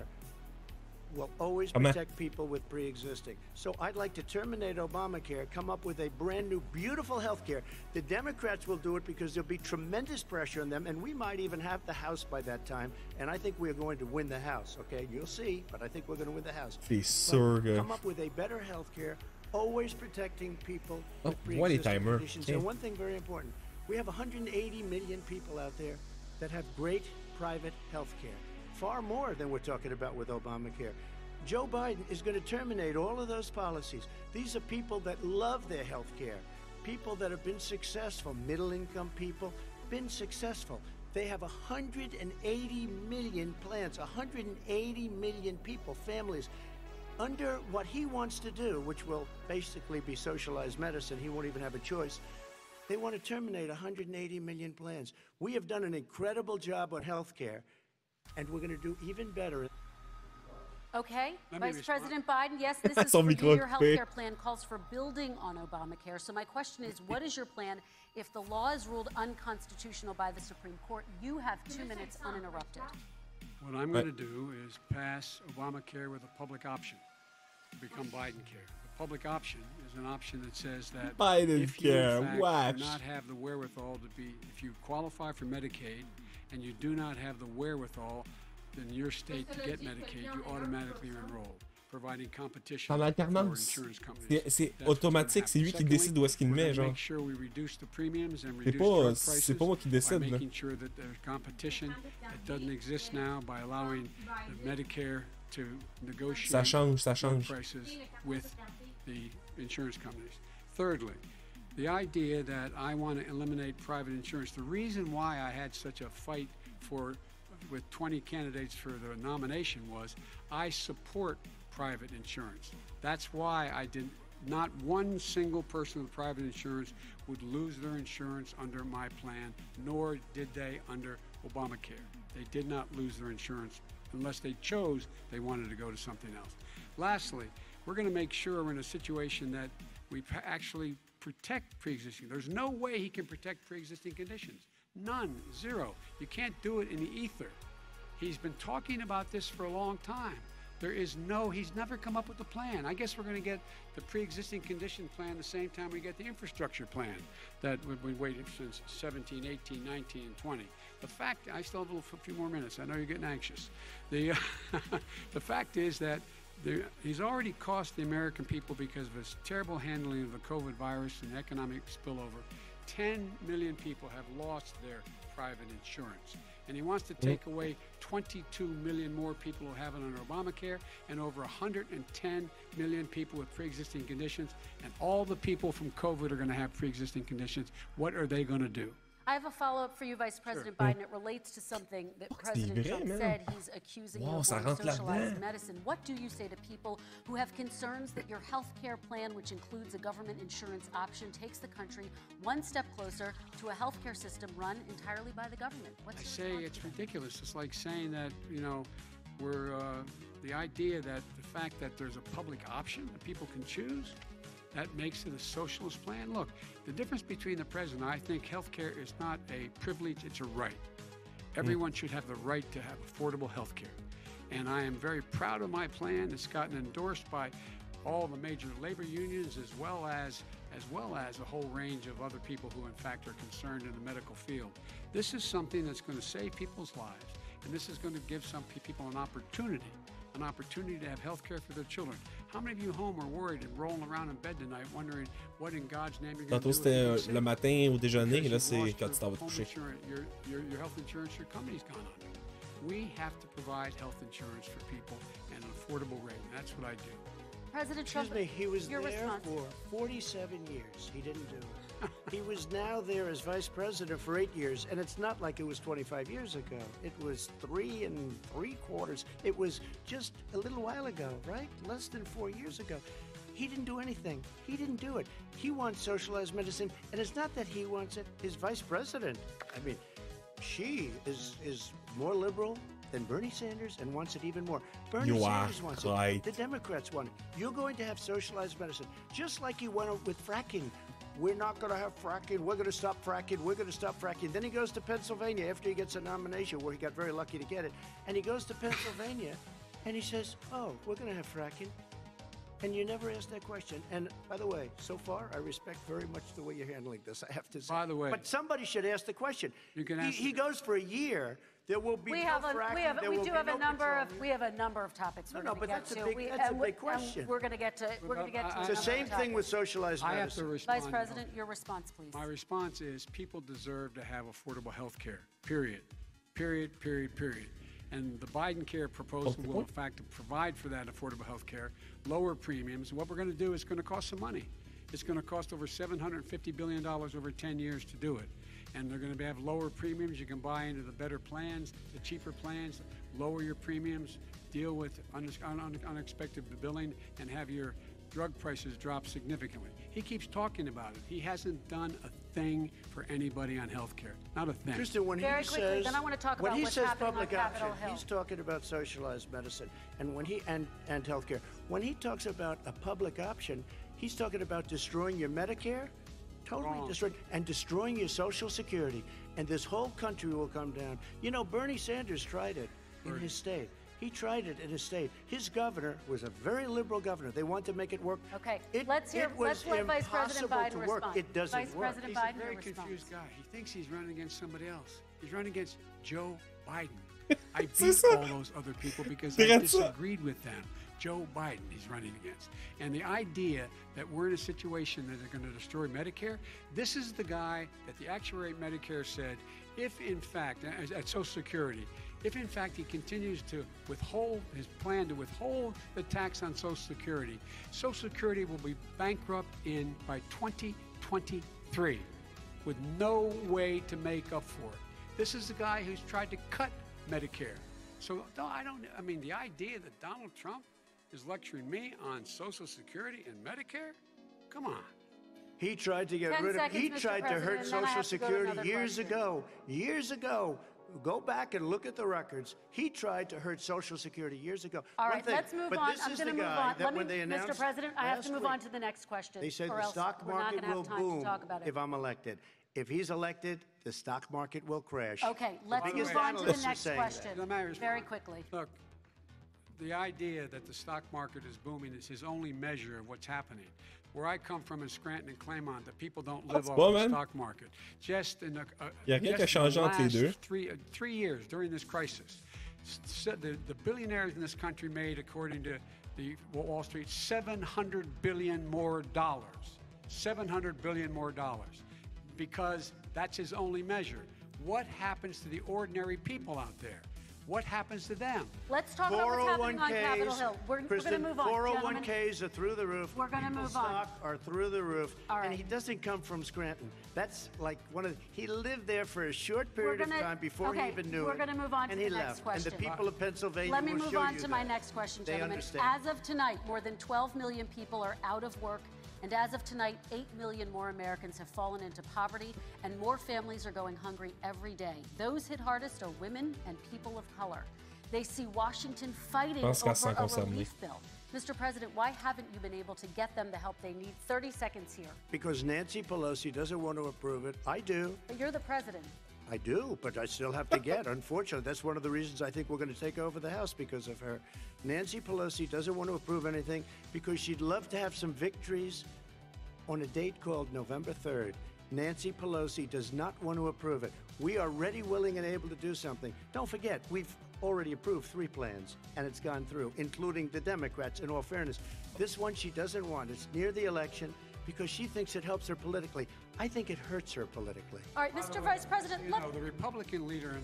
will always protect people with pre-existing. So I'd like to terminate Obamacare, come up with a brand new, beautiful health care. The Democrats will do it because there'll be tremendous pressure on them, and we might even have the House by that time. And I think we're going to win the House, okay? You'll see, but I think we're going to win the House. Come up with a better health care, always protecting people with pre-existing conditions. And one thing very important, we have 180 million people out there that have great private health care. Far more than we're talking about with Obamacare. Joe Biden is going to terminate all of those policies. These are people that love their health care, people that have been successful, middle-income people, been successful. They have 180 million plans, 180 million people, families, under what he wants to do, which will basically be socialized medicine. He won't even have a choice. They want to terminate 180 million plans. We have done an incredible job on health care, and we're going to do even better. Okay, Vice President Biden, yes, this is for you. Your health care plan calls for building on Obamacare. So my question is, what is your plan if the law is ruled unconstitutional by the Supreme Court? You have 2 minutes uninterrupted. What I'm going to do is pass Obamacare with a public option to become Biden-care. The public option is an option that says that if you, in fact, do not have the wherewithal to be, if you qualify for Medicaid and you do not have the wherewithal in your state to get Medicaid, you automatically are enrolled, providing competition en alternance. C'est automatique, c'est lui qui décide où est-ce qu'il met, genre. C'est pas moi qui décide, là. Ça change, ça change. Thirdly, the idea that I want to eliminate private insurance, the reason why I had such a fight with 20 candidates for the nomination was I support private insurance. That's why I did not one single person with private insurance would lose their insurance under my plan, nor did they under Obamacare. They did not lose their insurance unless they chose they wanted to go to something else. Lastly, we're going to make sure we're in a situation that we actually protect pre-existing. There's no way he can protect pre-existing conditions. None, zero. You can't do it in the ether. He's been talking about this for a long time. He's never come up with a plan. I guess we're going to get the pre-existing condition plan the same time we get the infrastructure plan that we've been waiting since 17, 18, 19, and 20. The fact, I still have a few more minutes. I know you're getting anxious. The fact is that he's already cost the American people, because of his terrible handling of the COVID virus and economic spillover, 10 million people have lost their private insurance. And he wants to take away 22 million more people who have it under Obamacare, and over 110 million people with pre-existing conditions. And all the people from COVID are going to have pre-existing conditions. What are they going to do? I have a follow-up for you, Vice President Biden. It relates to something that President Trump said. He's accusing you of socialized medicine. What do you say to people who have concerns that your health care plan, which includes a government insurance option, takes the country one step closer to a health care system run entirely by the government? I say it's ridiculous. It's like saying that, you know, the idea that the fact that there's a public option that people can choose, that makes it a socialist plan. Look, the difference between the president, I think health care is not a privilege, it's a right. Everyone should have the right to have affordable health care. And I am very proud of my plan. It's gotten endorsed by all the major labor unions, as well as a whole range of other people who in fact are concerned in the medical field. This is something that's going to save people's lives, and this is going to give some people an opportunity to have health care for their children. How many of you home are worried and rolling around in bed tonight wondering what in God's name you're going to do? Tantôt c'était le matin au déjeuner, là c'est quand tu t'en vas te coucher. Your health insurance, your company's gone under. We have to provide health insurance for people at an affordable rate. That's what I do. President Trump, he was there response. for 47 years. He didn't do it. He was now there as vice president for 8 years, and it's not like it was 25 years ago. It was 3 3/4. It was just a little while ago, right? Less than 4 years ago. He didn't do anything. He didn't do it. He wants socialized medicine, and it's not that he wants it. His vice president, I mean, she is more liberal than Bernie Sanders and wants it even more. Bernie Sanders wants it. The Democrats want it. You're going to have socialized medicine, just like you went with fracking. We're not going to have fracking. We're going to stop fracking. We're going to stop fracking. Then he goes to Pennsylvania after he gets a nomination, where he got very lucky to get it. And he goes to Pennsylvania, And he says, oh, we're going to have fracking. And you never ask that question. And by the way, so far, I respect very much the way you're handling this, I have to say. By the way. But somebody should ask the question. You can ask he goes for a year. There will be no fracking. We have a number of topics we're going to get to. That's a big question. We're going to get to. It's the same thing with socialized medicine. I have to respond. Vice President, your response, please. My response is people deserve to have affordable health care, period. Period, period, period. And the Biden care proposal will, in fact, provide for that affordable health care, lower premiums. What we're going to do is going to cost some money. It's going to cost over $750 billion over 10 years to do it. And they're going to have lower premiums. You can buy into the better plans, the cheaper plans, lower your premiums, deal with unexpected billing, and have your drug prices drop significantly. He keeps talking about it. He hasn't done a thing for anybody on health care. Not a thing. Kristen, when Very he quickly, says, then I want to talk when about he what's says happening public on Capitol option, Hill. he's talking about socialized medicine, and when he and healthcare. When he talks about a public option, he's talking about destroying your Medicare, totally destroying, and destroying your Social Security, and this whole country will come down. You know, Bernie Sanders tried it in his state. He tried it in his state. His governor was a very liberal governor. They wanted to make it work. Okay, let's let Vice President Biden respond. It doesn't work. Vice President He's Biden, a very your response. confused guy. He thinks he's running against somebody else. He's running against Joe Biden. I beat all those other people because I disagreed with them. Joe Biden he's running against. And the idea that we're in a situation that they're going to destroy Medicare, this is the guy that the actuary at Medicare said, if in fact, at Social Security, if in fact he continues to withhold his plan to withhold the tax on Social Security will be bankrupt by 2023 with no way to make up for it. This is the guy who's tried to cut Medicare. So no, I mean, the idea that Donald Trump is lecturing me on Social Security and Medicare? Come on. He tried to get rid of, he tried to hurt Social Security years ago. Years ago. Go back and look at the records. He tried to hurt Social Security years ago. All right, let's move on. I'm going to move on. Mr. President, I have to move on to the next question. They said the stock market will boom if I'm elected. If he's elected, the stock market will crash. Okay, let's move on to the next question very quickly. Look, the idea that the stock market is booming is his only measure of what's happening. Where I come from in Scranton and Claymont, the people don't live off the stock market. Just in the last 3 years during this crisis, the billionaires in this country made, according to the Wall Street, $700 billion more. $700 billion more, because that's his only measure. What happens to the ordinary people out there? What happens to them? Let's talk about what's happening on Capitol Hill. We're going to move on. 401ks are through the roof. We're going to move on. Stock are through the roof. All right. And he doesn't come from Scranton. That's like he lived there for a short period of time before he even knew it. We're going to move on to the next left. question. And the people of Pennsylvania Let me will move show on you to my next question, They gentlemen. understand. As of tonight, more than 12 million people are out of work. And as of tonight, 8 million more Americans have fallen into poverty, and more families are going hungry every day. Those hit hardest are women and people of color. They see Washington fighting over a relief bill. Mr. President, why haven't you been able to get them the help they need? 30 seconds here. Because Nancy Pelosi doesn't want to approve it. I do. But you're the president. I do, but I still have to get. Unfortunately, that's one of the reasons I think we're going to take over the House, because of her. Nancy Pelosi doesn't want to approve anything because she'd love to have some victories on a date called November 3rd. Nancy Pelosi does not want to approve it. We are ready, willing, and able to do something. Don't forget, we've already approved 3 plans, and it's gone through, including the Democrats, in all fairness. This one she doesn't want. It's near the election because she thinks it helps her politically. I think it hurts her politically. All right, Mr. Vice President, the Republican leader in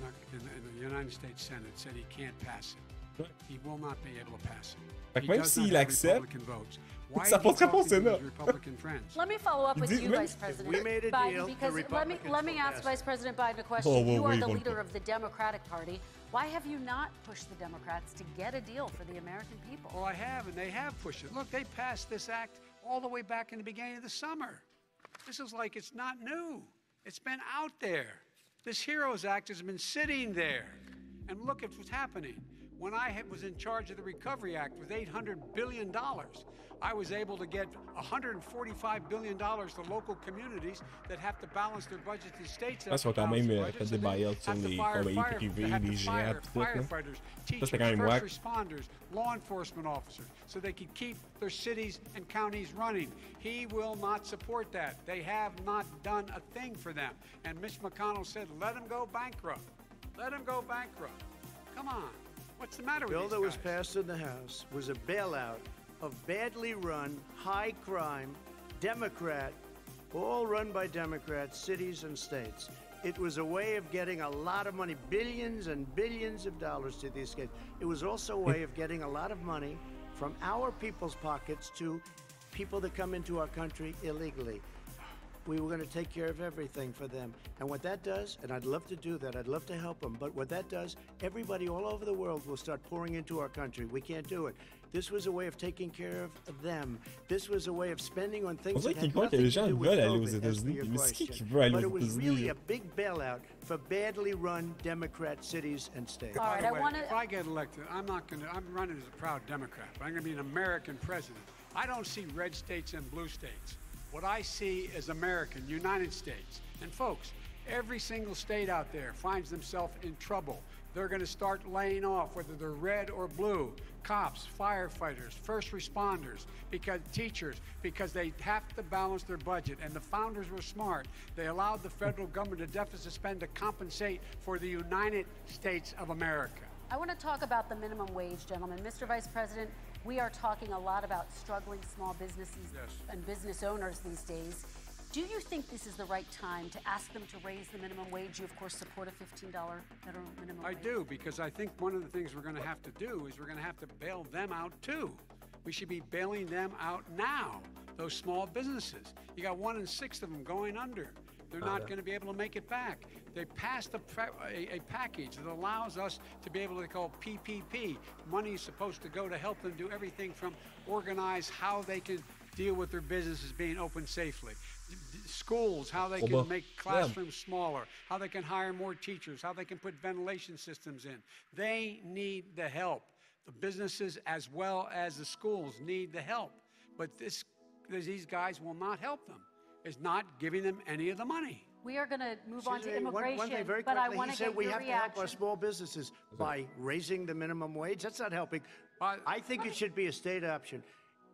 the United States Senate said he can't pass it. He will not be able to pass it. Même s'il accepte, ça passerait pas au Sénat. Let me follow up with you, Vice President Biden, because let me ask Vice President Biden a question. You are the leader of the Democratic Party. Why have you not pushed the Democrats to get a deal for the American people? Well, I have, and they have pushed it. Look, they passed this act all the way back in the beginning of the summer. This is like it's not new. It's been out there. This HEROES Act has been sitting there. And look at what's happening. When I was in charge of the Recovery Act with $800 billion, I was able to get $145 billion to local communities that have to balance their budget to states. Ils sont quand même fait des buyouts sur les compagnies privées, les géants, tout ça. Ça, c'était quand même wack. Responders, law enforcement officers, so they can keep their cities and counties running. He will not support that. They have not done a thing for them. And Mitch McConnell said, let them go bankrupt. Let them go bankrupt. Come on. What's the matter with these guys? The bill that was passed in the House was a bailout of badly run, high-crime, Democrat, all run by Democrats, cities and states. It was a way of getting a lot of money, billions and billions of dollars to these states. It was also a way of getting a lot of money from our people's pockets to people that come into our country illegally. We were going to take care of everything for them. And what that does, and I'd love to do that, I'd love to help them, but what that does, everybody all over the world will start pouring into our country. We can't do it. This was a way of taking care of them. This was a way of spending on things that had nothing to do with COVID, as for your question. But it was really a big bailout for badly run Democrat cities and states. All right, if I get elected, I'm running as a proud Democrat, but I'm going to be an American president. I don't see red states and blue states. What I see is American, United States. And folks, every single state out there finds themselves in trouble. They're going to start laying off, whether they're red or blue, cops, firefighters, first responders, because teachers, because they have to balance their budget. And the founders were smart. They allowed the federal government to deficit spend to compensate for the United States of America. I want to talk about the minimum wage, gentlemen. Mr. Vice President, we are talking a lot about struggling small businesses and business owners these days. Do you think this is the right time to ask them to raise the minimum wage? You, of course, support a $15 federal minimum wage. I do, because I think one of the things we're going to have to do is we're going to have to bail them out, too. We should be bailing them out now, those small businesses. You got 1 in 6 of them going under. They're not going to be able to make it back. They passed a package that allows us to be able to call PPP. Money is supposed to go to help them do everything from organize how they can deal with their businesses being open safely. Schools, how they can make classrooms smaller, how they can hire more teachers, how they can put ventilation systems in. They need the help. The businesses as well as the schools need the help. But these guys will not help them. It's not giving them any of the money. We are going to move on to immigration, one thing very but I quickly, want to get your reaction. We have to help our small businesses by raising the minimum wage. That's not helping. I think it should be a state option.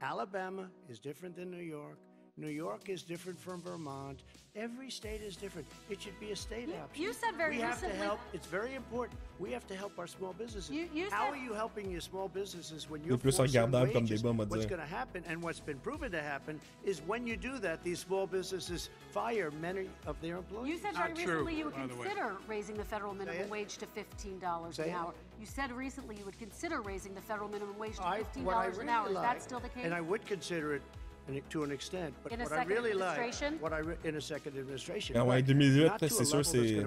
Alabama is different than New York. New York is different from Vermont. Every state is different. It should be a state option. You said very recently. We have to help. It's very important. We have to help our small businesses. How are you helping your small businesses when you're forcing wages? What's going to happen, and what's been proven to happen, is when you do that, these small businesses fire many of their employees. You said very recently you would consider raising the federal minimum wage to $15 an hour. You said recently you would consider raising the federal minimum wage to $15 an hour. Is that still the case? And I would consider it to an extent, but in what I really like, in a second administration, Ah ouais, 2008, c'est sûr, c'est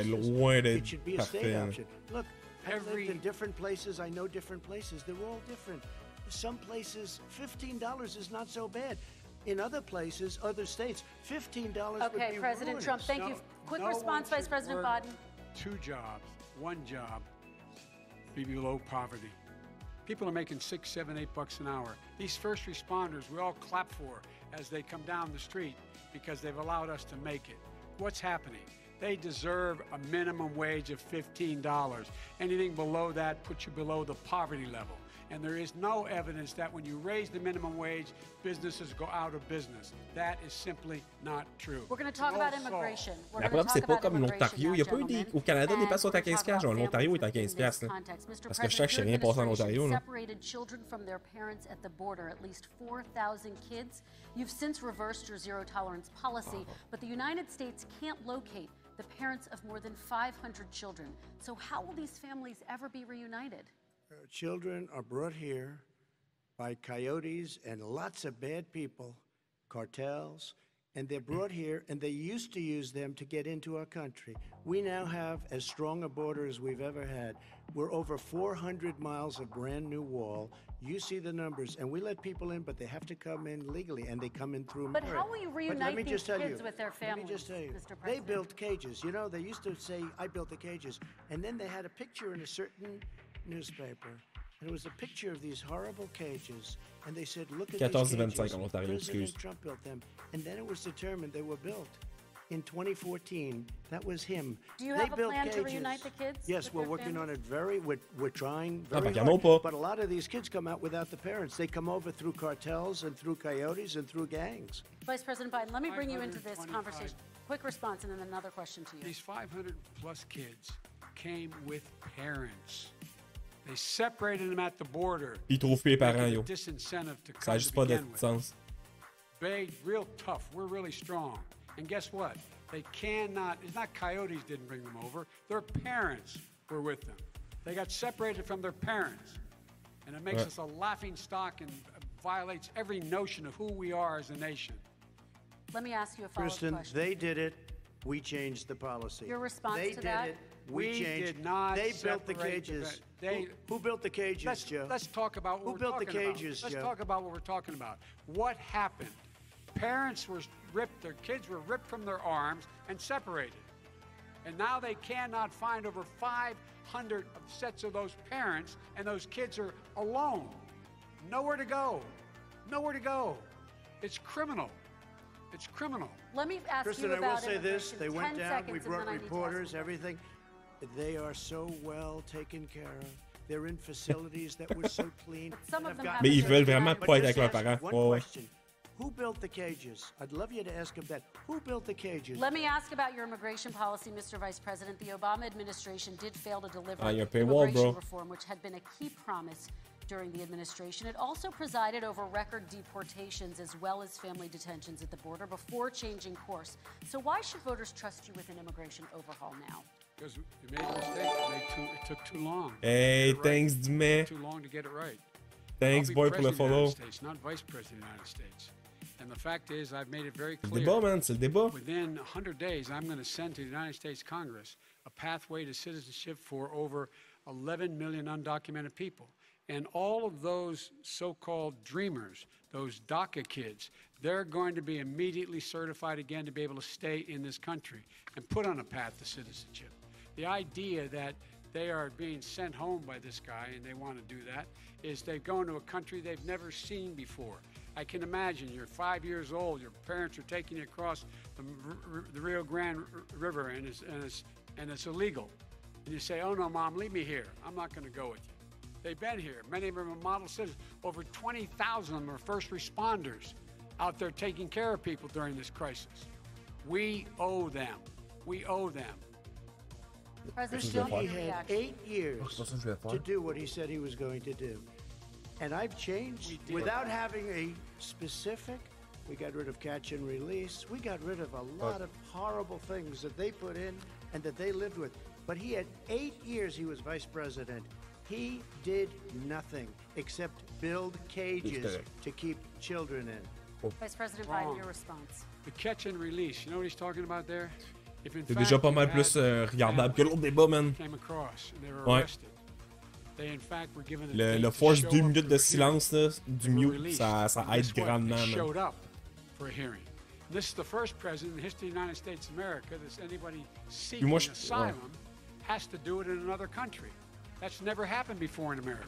loin d'être parfait. Look, I've lived in different places. I know different places. They're all different. Some places, $15 is not so bad. In other places, other states, $15 would be President ruinous. Trump, thank you. Quick response, Vice President Biden. 2 jobs, 1 job, be below poverty. People are making $6, $7, $8 an hour. These first responders, we all clap for as they come down the street because they've allowed us to make it. What's happening? They deserve a minimum wage of $15. Anything below that puts you below the poverty level. And there is no evidence that when you raise the minimum wage, businesses go out of business. That is simply not true. We're going to talk about immigration. La preuve, c'est pas comme l'Ontario. Il n'y a pas eu des... Au Canada, des passes sont à $15. L'Ontario est à $15. Parce que je sais que je sais rien passer en Ontario. Separated children from their parents at the border, at least 4,000 kids. You've since reversed your zero-tolerance policy, but the United States can't locate the parents of more than 500 children. So how will these families ever be reunited? Children are brought here by coyotes and lots of bad people, cartels, and they're brought here, and they used to use them to get into our country. We now have as strong a border as we've ever had. We're over 400 miles of brand new wall. You see the numbers, and we let people in, but they have to come in legally, and they come in through But merit. how will you reunite these kids with their families, Let me just tell you, Mr. President? they built cages. You know, they used to say, I built the cages, and then they had a picture in a certain newspaper, and it was a picture of these horrible cages, and they said, look at these cages. 14-25 en Ontario, President excuse. Trump built them, and then it was determined they were built. In 2014, that was him. Do you have a plan to reunite the kids? Yes, we're working on it we're trying Ah, very parce qu'il y en a hard. pas. But a lot of these kids come out without the parents. They come over through cartels and through coyotes and through gangs. Vice President Biden, let me bring you into this 525. conversation. Quick response and then another question to you. These 500 plus kids came with parents. They separated them at the border. Ils trouvent plus les parents, making yo. a disincentive to Ça come n'a juste to pas de begin with. sens. Big, real tough. We're really strong. And guess what? They cannot, it's not coyotes didn't bring them over. Their parents were with them. They got separated from their parents. And it makes us a laughing stock and violates every notion of who we are as a nation. Let me ask you a follow-up Kristen, question. they did it. We changed the policy. Your response they to did that? It. We changed. did not They built the separate cages. They- Who built the cages, Joe? Let's talk about what Who built the talking about. cages, Let's Joe? talk about what we're talking about. What happened? Parents were ripped, their kids were ripped from their arms and separated. And now they cannot find over 500 sets of those parents, and those kids are alone. Nowhere to go. Nowhere to go. It's criminal. It's criminal. Let me ask Kristen, you I will about say this. immigration. They went 10 down. seconds We and brought then I need to ask reporters, you. everything. They are so well taken care of. They're in facilities that were so clean. some of and them I've have got- Mais ils veulent But vraiment But pas être just avec leurs ask parents. one Ouais, ouais. question. Who built the cages? I'd love you to ask him that. Who built the cages? Let me ask about your immigration policy, Mr. Vice President. The Obama administration did fail to deliver Ah, il y a un paywall, immigration bro. reform, which had been a key promise during the administration. It also presided over record deportations as well as family detentions at the border before changing course. So why should voters trust you with an immigration overhaul now? Because you made a mistake. It took too long. Hey, To get it right. thanks, Dumais. Too long to get it right. Thanks, I'll be boy, pour le president of the follow. United States, not vice president of the United States. And the fact is, I've made it very C'est le clear. débat, man. C'est le débat. Within 100 days, I'm going to send to the United States Congress a pathway to citizenship for over 11 million undocumented people. And all of those so-called dreamers, those DACA kids, they're going to be immediately certified again to be able to stay in this country and put on a path to citizenship. The idea that they are being sent home by this guy and they want to do that is they go into a country they've never seen before. I can imagine you're 5 years old, your parents are taking you across the Rio Grande River and it's illegal. And you say, oh no, Mom, leave me here. I'm not going to go with you. They've been here. Many of them are model citizens. Over 20,000 of them are first responders out there taking care of people during this crisis. We owe them. We owe them. President Trump, Trump, He your had reaction. 8 years C'est ça que je vais faire. to do what he said he was going to do. And I've changed without having a specific. We got rid of catch and release. We got rid of a lot of horrible things that they put in and that they lived with. But he had 8 years he was vice president. He did nothing except build cages to keep children in. Vice President Wrong. Biden, your response. The catch and release, you know what he's talking about there? If in C'est fact déjà pas you mal had plus regardable que l'autre families débat, man. came across and they were Ouais. arrested, they in fact were given a Le date to force show 2 up minutes for de a silence là, du hearing. They were mute, released. ça And aide guess what? grandement, They man. showed up for a hearing. This is the first president in the history of the United States of America that anybody seeking moi, asylum has to do it in another country. That's never happened before in America.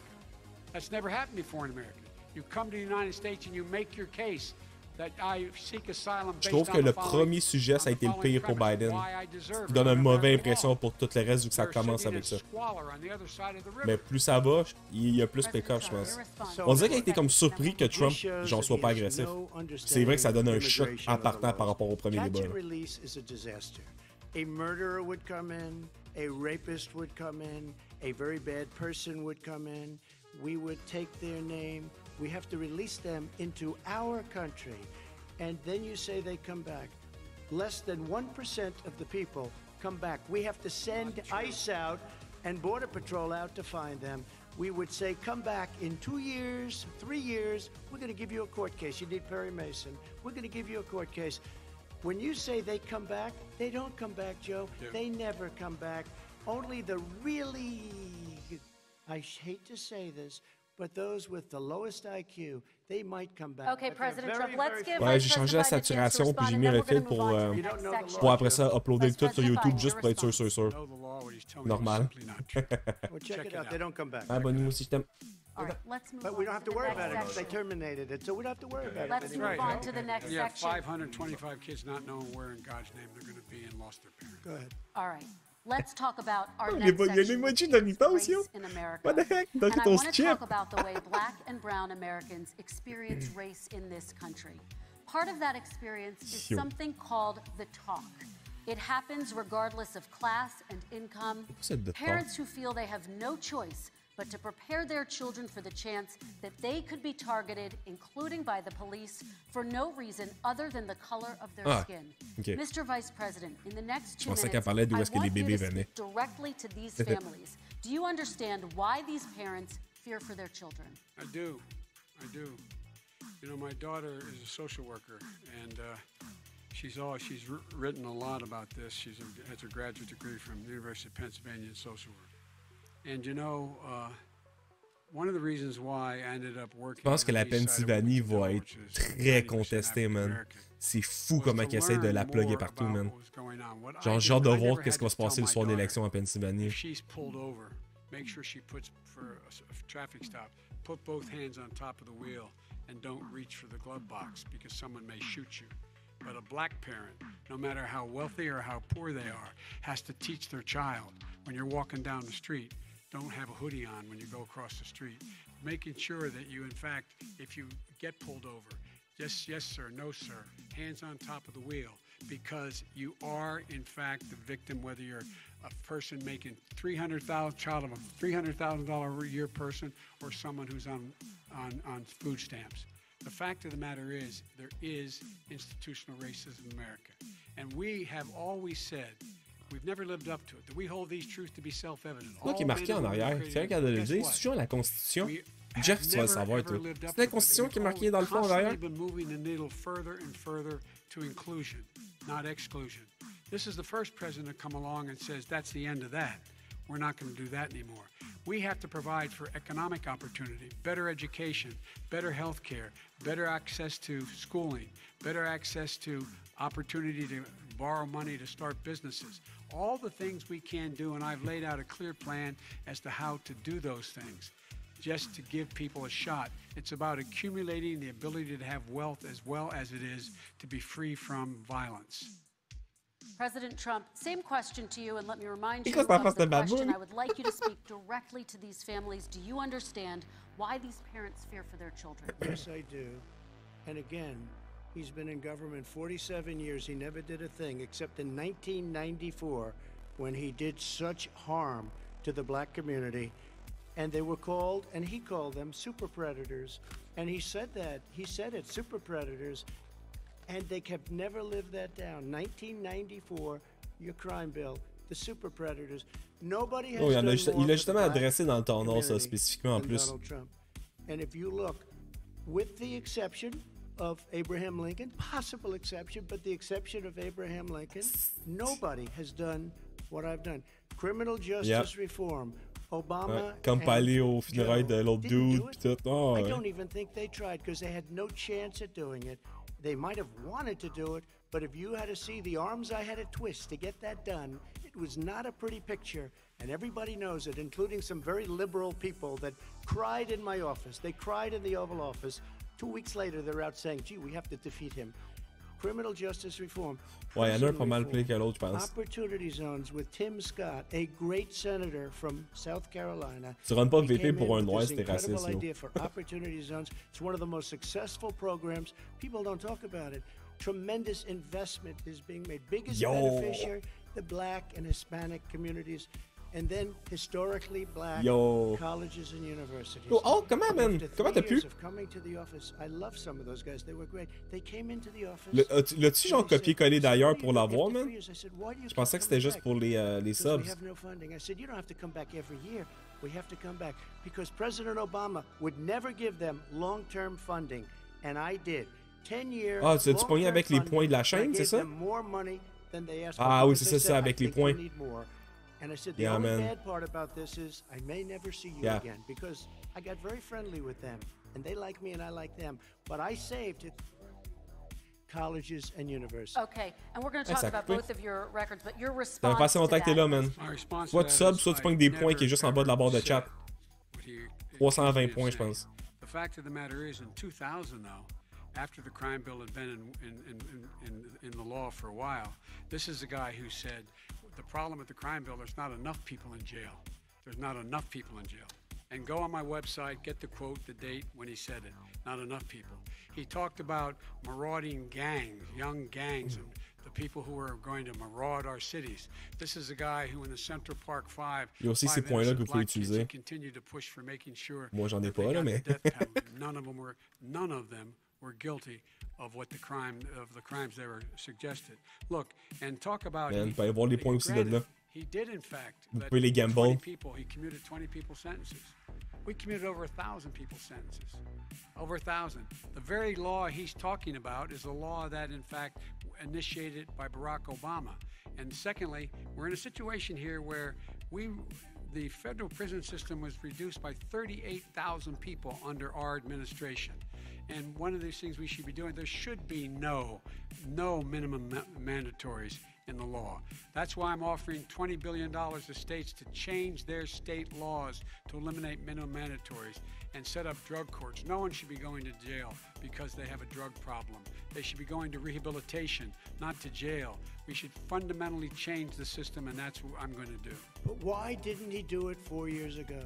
That's never happened before in America. You come to the United States and you make your case that I seek asylum Je based trouve que on le the following- premier sujet, ça a on the été le following pire pour premise, Biden. why I deserve Il it donne une under mauvaise American impression law. pour tout le reste vu que ça They're commence sitting avec in ça. squalor on the other side of the river. Mais plus ça va, il y a plus pick-up, je pense. On dirait qu'il a été comme surpris que Trump, genre, soit pas agressif. C'est vrai que ça donne un choc en partant par rapport au premier Catch débat. and là. release is a disaster. A murderer would come in, a rapist would come in, a very bad person would come in. We would take their name. We have to release them into our country. And then you say they come back. Less than 1% of the people come back. We have to send ICE out and Border Patrol out to find them. We would say, come back in 2 years, 3 years. We're going to give you a court case. You need Perry Mason. We're going to give you a court case. When you say they come back, they don't come back, Joe. Yeah. They never come back. Only the really, I hate to say this, but those with the lowest IQ, they might come back. Okay, President Trump, let's give ouais, j'ai changé la saturation puis j'ai mis un filtre pour après ça uploader le tout sur YouTube juste pour être sûr. Normal. Ah, bonne nuit aussi, je t'aime. All right, let's move but we don't have to worry about it because they terminated it, so we don't have to worry about it. Let's move on to the next section. 525 kids not knowing where in God's name they're going to be and lost their parents. Go ahead. All right. Let's talk about our next section, race in America. What the heck? And I want to talk about the way Black and brown Americans experience race in this country. Part of that experience is something called the talk. It happens regardless of class and income. Parents who feel they have no choice but to prepare their children for the chance that they could be targeted, including by the police, for no reason other than the color of their skin. Okay. Mr. Vice President, in the next 2 minutes, I want you to speak directly to these families. Do you understand why these parents fear for their children? I do. You know, my daughter is a social worker, and she's written a lot about this. She has a graduate degree from the University of Pennsylvania in social work. And you know, one of the reasons why I ended up working. Je pense que la Pennsylvanie va être très contestée, man. C'est fou comment ils essaient de la plugger partout, man. Genre, j'ai hâte de voir qu'est-ce qui va se passer le soir d'élection en Pennsylvanie. She's pulled over. Make sure she puts for a traffic stop. Put both hands on top of the wheel and don't reach for the glove box because someone may shoot you. But a black parent, no matter how wealthy or how poor they are, has to teach their child when you're walking down the street. Don't have a hoodie on when you go across the street. Making sure that you, in fact, if you get pulled over, just yes, sir, no, sir, hands on top of the wheel, because you are, in fact, the victim, whether you're a person making child of a $300,000 a year person or someone who's on food stamps. The fact of the matter is, there is institutional racism in America. And we have always said, we've never lived up to it, that we hold these truths to be self-evident. Quoi qui est marqué en arrière? C'est vrai qu'elle a le dire. C'est toujours la Constitution. Jeff, tu vas le savoir, toi. C'est la Constitution qui est marquée dans le fond en arrière? We've been moving the needle further and further to inclusion, not exclusion. This is the first president to come along and says, that's the end of that. We're not going to do that anymore. We have to provide for economic opportunity, better education, better health care, better access to schooling, better access to opportunity to borrow money to start businesses. All the things we can do, and I've laid out a clear plan as to how to do those things, just to give people a shot. It's about accumulating the ability to have wealth as well as it is to be free from violence. President Trump, same question to you, and let me remind you of the question. I would like you to speak directly to these families. Do you understand why these parents fear for their children? Yes, I do. And again, he's been in government 47 years. He never did a thing except in 1994 when he did such harm to the black community. And they were called, and he called them super predators. And he said that. He said it, super predators. And they kept never lived that down. 1994, your crime bill, the super predators. Nobody has done more il a justement adressé dans le tournoi ça spécifiquement en plus. And if you look, with the exception of Abraham Lincoln, possible exception, but the exception of Abraham Lincoln, nobody has done what I've done. Criminal justice reform. Obama comme pas aller au funérailles de l'autre dude pis tout. Oh, I don't even think they tried because they had no chance at doing it. They might have wanted to do it, but if you had to see the arms I had to twist to get that done, it was not a pretty picture, and everybody knows it, including some very liberal people that cried in my office. They cried in the Oval Office. 2 weeks later, they're out saying, gee, we have to defeat him. Criminal justice reform. Ouais, il y en a un pas mal plus que l'autre, je pense. Opportunity zones with Tim Scott, a great senator from South Carolina. Tu rentres pas VP pour un noir, c'était raciste, idea for opportunity zones. It's one of the most successful programs. People don't talk about it. Tremendous investment is being made. Biggest beneficiary, the black and Hispanic communities. And then historically black colleges and universities. Oh, comment, man? Comment t'as pu? Coming to the office. I love some of those guys. They were great. They came into the office. L'as-tu genre copié-collé d'ailleurs pour l'avoir, man? Je pensais que c'était juste pour les subs. We have no funding. I said, you don't have to come back every year. We have to come back because President Obama would never give them long-term funding, and I did. Ah, tu as-tu pogné avec les points de la chaîne, c'est ça? Ah oui, c'est ça, avec les points. Yeah, man. Yeah. I got very friendly with them, and they like me, and I like them. But I saved it. Colleges and universities. Okay, and we're going to talk about both of your records, but your response. Ça fait assez longtemps que t'es là, man. Soit tu subs, soit tu pognes des points qui est juste en bas de la barre de chat. 320 points, je pense. The fact of the matter is, in 2000, though, after the crime bill had been in the law for a while, this is a guy who said, the problem with the crime bill, there's not enough people in jail. There's not enough people in jail. And go on my website, get the quote, the date when he said it. Not enough people. He talked about marauding gangs, young gangs, and the people who are going to maraud our cities. This is a guy who in the Central Park 5, il y a aussi ces points-là que vous pouvez utiliser. Moi, j'en ai pas, là, mais... None of them were guilty of what the crimes they were suggested. Look, and talk about... Man, vous pouvez voir les points aussi de là. He did, in fact, vous pouvez les gamble. He commuted 20 people's sentences. We commuted over 1,000 people's sentences. Over 1,000. The very law he's talking about is a law that, in fact, initiated by Barack Obama. And secondly, we're in a situation here where the federal prison system was reduced by 38,000 people under our administration. And one of these things we should be doing, there should be no minimum mandatories in the law. That's why I'm offering $20 billion to states to change their state laws to eliminate minimum mandatories and set up drug courts. No one should be going to jail because they have a drug problem. They should be going to rehabilitation, not to jail. We should fundamentally change the system, and that's what I'm going to do. But why didn't he do it 4 years ago?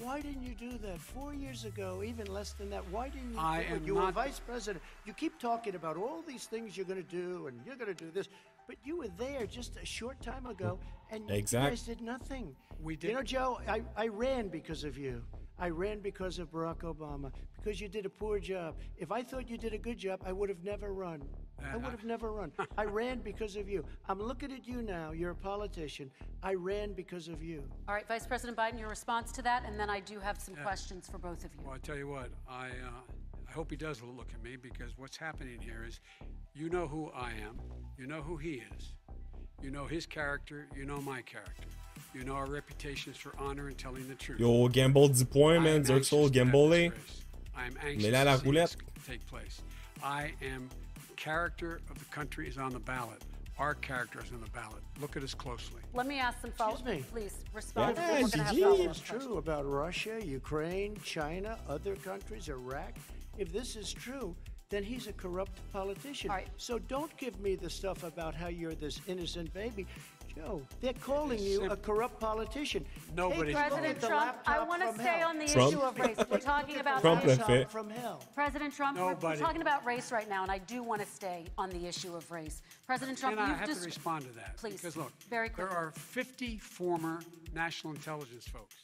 Why didn't you do that 4 years ago, even less than that? Why didn't you do it? You were vice president. You keep talking about all these things you're going to do, and you're going to do this. But you were there just a short time ago, and you guys did nothing. We did. You know, Joe, I ran because of you. I ran because of Barack Obama, because you did a poor job. If I thought you did a good job, I would have never run. I would have never run. I ran because of you. I'm looking at you now. You're a politician. I ran because of you. All right, Vice President Biden, your response to that, and then I do have some questions for both of you. Well, I tell you what, I hope he does look at me, because what's happening here is, you know who I am, you know who he is, you know his character, you know my character. You know our reputations for honor and telling the truth. Yo, gamble 10 points, man. Zerxol, gamble. I'm anxious to see this take place. I am, character of the country is on the ballot. Our character is on the ballot. Look at us closely. Let me ask some follow-up. Please respond. Yeah, it's true about Russia, Ukraine, China, other countries, Iraq. If this is true, then he's a corrupt politician. Right. So don't give me the stuff about how you're this innocent baby. Joe, they're calling you a corrupt politician. Nobody. President Trump, I want to stay on the issue of race. We're talking about from hell. President Trump, we're talking about race right now, and I do want to stay on the issue of race. President Trump, I have to respond to that. Please, because look, very quickly. There are 50 former national intelligence folks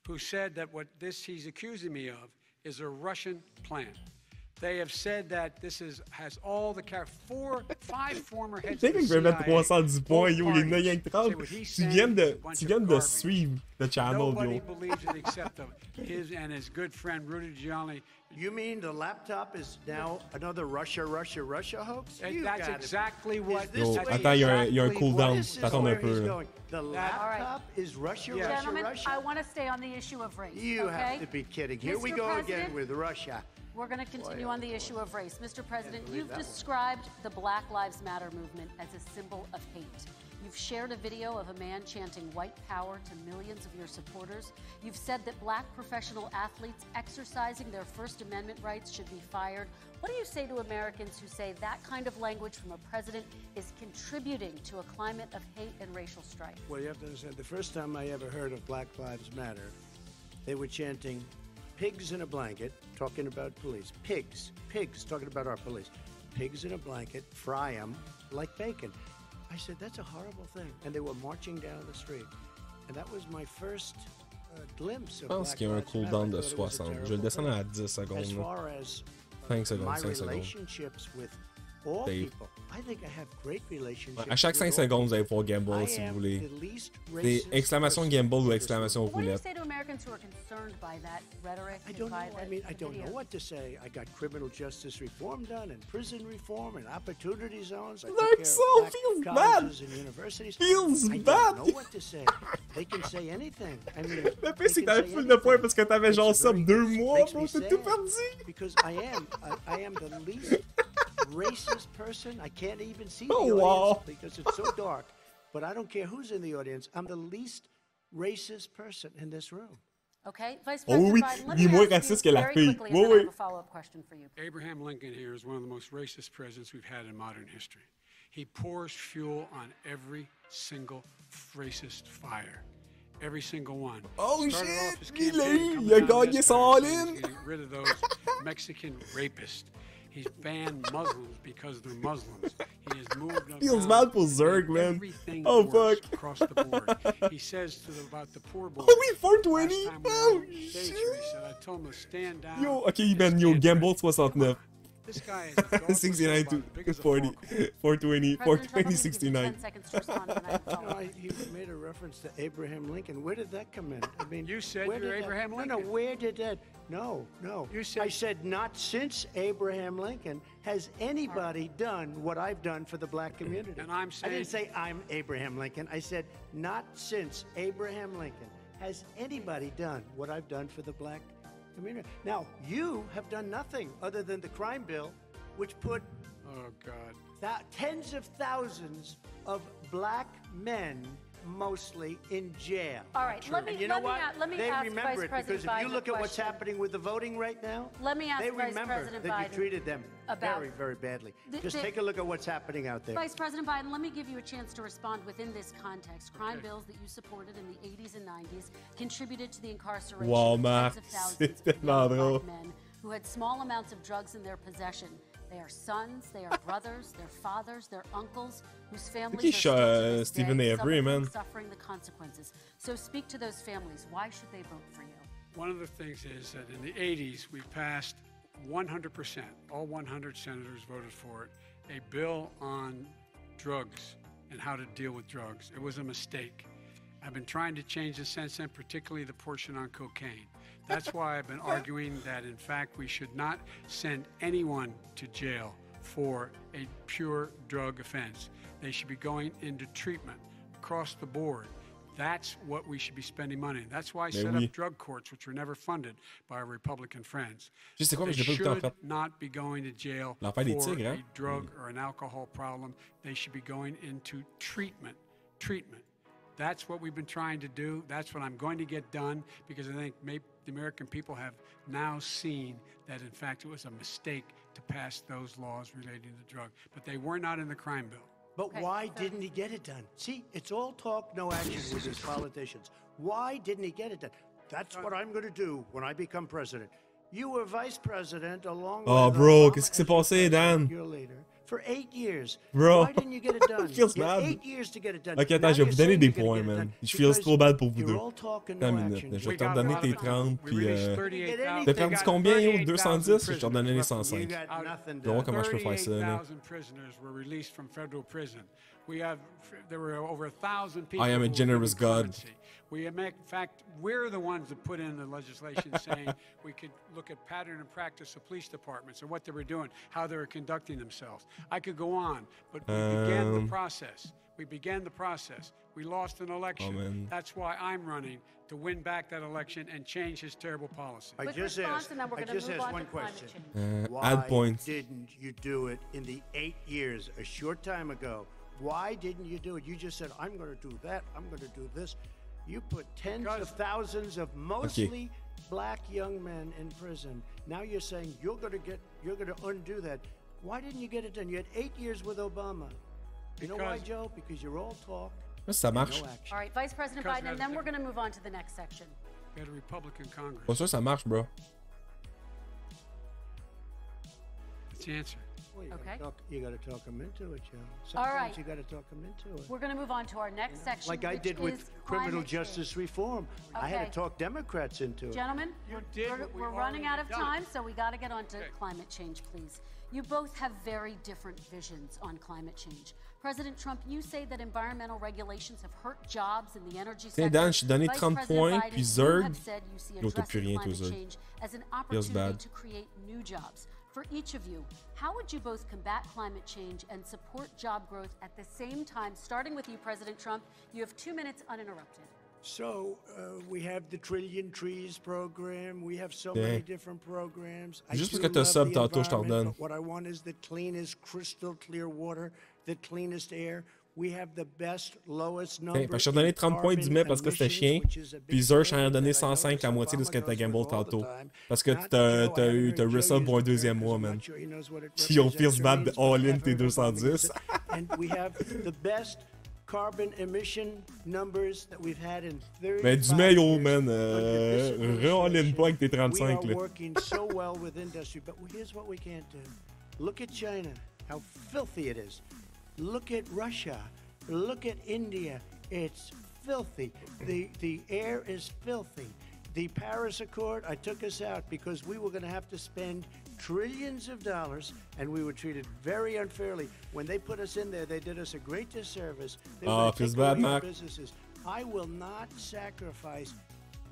who said that what he's accusing me of is a Russian plan. They have said that this has all the 5 former heads of the CIA. Mettre 310 points, yo, il y en a 30. Tu viens de suivre le channel, Nobody yo. believes it except his and his good friend Rudy Giuliani. You mean the laptop is now another Russia hoax? That's exactly what. Yo, attends, il y a un cooldown. Attends un peu. The laptop is Russia. Gentlemen, I want to stay on the issue of race. You have to be kidding. Here we go again with Russia. We're going to continue on the issue of race. Mr. President, you've described the Black Lives Matter movement as a symbol of hate. You've shared a video of a man chanting white power to millions of your supporters. You've said that black professional athletes exercising their First Amendment rights should be fired. What do you say to Americans who say that kind of language from a president is contributing to a climate of hate and racial strife? Well, you have to understand, the first time I ever heard of Black Lives Matter, they were chanting pigs in a blanket, talking about police. Pigs, talking about our police. Pigs in a blanket, fry them like bacon. I said, that's a horrible thing. And they were marching down the street. And that was my first glimpse of Black Lives Matter. Je pense qu'il y a un cooldown de 60. Je vais le descendre à 10 secondes. As far as 5 secondes, my 5 secondes. relationships with all Dave. people. I think I have great relationships À chaque 5 with all secondes, vous allez people. pouvoir gamble I si vous am voulez. the least Des racist exclamation person gamble ou in this exclamation room. What do you roulette. say to Americans who are concerned by that rhetoric? I don't know. by I the mean, I don't know video? what to say. I got criminal justice reform done, and prison reform, and opportunity zones. I took Like care so, of black feels colleges and universities. Feels I bad. don't know what to say. They can say anything. I mean, Le pire, they c'est que can t'avais say full de points anything. parce que t'avais genre It's ça very- 2 mois, makes bro. me T'as tout sad, perdu. because I am the least racist person. I can't even see the Oh, audience wow. because it's so dark. But I don't care who's in the audience. I'm the least racist person in this room. Okay, Vice Oh, President oui, Biden, let il est me moins ask you raciste que la very fille. quickly, Oui, and then I oui. have a follow-up question for you. Abraham Lincoln here is one of the most racist presidents we've had in modern history. He pours fuel on every single racist fire. Every single one. Oh, Started shit, off his il campaign a eu, coming il a down gagné this son time saying all-in. he's getting rid of those Mexican rapists. He's banned Muslims because they're Muslims. He has moved Feels around bad for and Zerg, made man. everything Oh, worse fuck. across the board. He says about the poor boy. Oh oui, 420. Last time we were Oh, on stage shit. here, he said, I told him to stand down. Yo, ok, and man, yo, stand gamble ready. 69. This guy is a dog whistle 69 about to as big as a 40, foghorn. 420, President Trump, I'm 420, gonna give you 69. 10 seconds to respond, and then I have a follow-up. You made a reference to Abraham Lincoln. Where did that come in? I mean, You said where you're did that- Abraham No, Lincoln. where did that? No. You said- I said not since Abraham Lincoln has anybody done what I've done for the black community. And I'm I didn't saying- say I'm Abraham Lincoln. I said not since Abraham Lincoln has anybody done what I've done for the black community. Now, you have done nothing other than the crime bill, which put Oh, God. tens of thousands of black men mostly in jail. All right, let me, And you know let me, what? let me They ask remember Vice it President because if you Biden look a at what's question. happening with the voting right now, Let me ask they Vice remember President that Biden you treated them about- very, very badly. The- Just the- take a look at what's happening out there. Vice President Biden, let me give you a chance to respond within this context. Crime bills that you supported in the 80s and 90s contributed to the incarceration Wow, of Max, tens of thousands c'est of young tellement drôle. black men who had small amounts of drugs in their possession. They are sons, they are brothers, their fathers, their uncles, whose families Qui are still to this Stephen day, Avery, some of them man. suffering the consequences. So speak to those families. Why should they vote for you? One of the things is that in the 80s, we passed 100%, all 100 senators voted for it, a bill on drugs and how to deal with drugs. It was a mistake. I've been trying to change the since then, particularly the portion on cocaine. That's why I've been arguing that, in fact, we should not send anyone to jail for a pure drug offense. They should be going into treatment across the board. That's what we should be spending money. That's why I set oui. up drug courts, which were never funded by our Republican friends. Je sais quoi, mais They je l'ai pas écouté en should fait. not be going to jail L'enfer des for tigres, hein? a drug or an alcohol problem. They should be going into treatment. Treatment. That's what we've been trying to do. That's what I'm going to get done because I think maybe the American people have now seen that, in fact, it was a mistake to pass those laws relating to drug. But they were not in the crime bill. But Okay, why so- didn't he get it done? See, it's all talk, no action with these politicians. Why didn't he get it done? That's what I'm going to do when I become president. You were vice president along Oh, with bro, Obama qu'est-ce qui as s'est your passé, president, Dan? your leader, for 8 years. Bro. Why didn't you get it done? Feels You had bad. 8 years to get it done. Ok, attends, Now je vais you're vous donner saying des you're gonna points, get it man. done Je feels because trop bad pour vous you're deux. all talk and Attends no une minute, action. je vais We te got redonner a lot tes of 30, We puis released T'as 38,000. perdu got combien, yo? 38,000 210? Je vais te prisoners redonner les left from 105. You got nothing Je vais voir done. comment je peux faire ça, là. 38,000 prisoners were released from federal prison. There were over 1,000 people. I am a who were generous given God. clemency. In fact, we're the ones that put in the legislation saying we could look at pattern and practice of police departments and what they were doing, how they were conducting themselves. I could go on, but we began the process. We began the process. We lost an election. Oh, man. That's why I'm running to win back that election and change his terrible policy. I Quick just response, asked, and then we're I gonna just move asked on one to climate question. change. Why Add points. didn't you do it in the 8 years, a short time ago? Why didn't you do it? You just said, I'm going to do that, I'm going to do this. You put tens of thousands of mostly black young men in prison. Now you're saying you're going to undo that. Why didn't you get it done? You had 8 years with Obama. You know why, Because- Joe? Because you're all talk, Ça marche. no action. All right, Vice President Because Biden, and then we're going to move on to the next section. We had a Republican Congress. Pas sûr que ça marche, bro. That's the answer. Well, Okay. You got to talk them into it, Joe. All Sometimes right. you got to talk them into it. We're going to move on to our next section, Like I which did with is criminal climate change. justice reform. I had Okay. to talk Democrats into it. Gentlemen, You did what we're we've running out of already done. time, so we got to get on to Okay. climate change, please. You both have very different visions on climate change. President Trump, you say that environmental regulations have hurt jobs in the energy sector. Dan, je t'ai donné 30 points, puis Zerg. Yo, t'as plus rien, toi, Zerg. As an opportunity to create new jobs. For each of you, how would you both combat climate change and support job growth at the same time? Starting with you, President Trump, you have 2 minutes uninterrupted. So we have the Trillion Trees program. We have so many different programs. Juste parce que t'as sub tantôt, je t'en donne. What I want is the cleanest, crystal clear water, the cleanest air. We have the best, lowest number. Okay, je t'ai donné 30 points du mai parce que c'était chien. Puis Zer, je t'en ai donné 105, la moitié de ce que t'as gamble tantôt. Parce que t'as resub pour un deuxième mois, man. Puis on first bad all-in tes 210. And we have the best carbon emission numbers that we've had in 35 Mais du maillot, man. Re-all-in pas avec tes 35, we are là. working so well with industry, but here's what we can't do. Look at China, how filthy it is. Look at Russia. Look at India. It's filthy. The air is filthy. The Paris Accord, I took us out because we were going to have to spend trillions of dollars, and we were treated very unfairly. When they put us in there, they did us a great disservice. They were feels bad, Mac. businesses. I will not sacrifice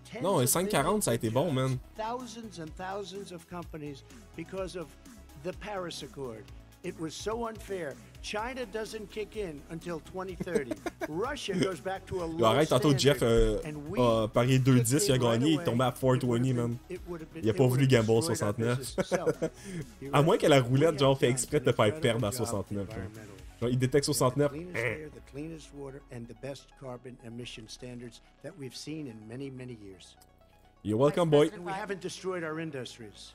tens Non, of 540, ça a été bon, man. thousands and thousands of companies because of the Paris Accord. It was so unfair. China doesn't kick in until 2030. Russia goes back to a low Arrête, tantôt Jeff standard, a parié 2-10, il a gagné, il est tombé à 420, man. Il a pas voulu gamble 69. À moins que la roulette, genre, fait exprès de te faire perdre à 69. Genre, il détecte 69. The cleanest water and the best carbon emission standards that we've seen in many, many years. You're welcome, boy. And we haven't destroyed our industries.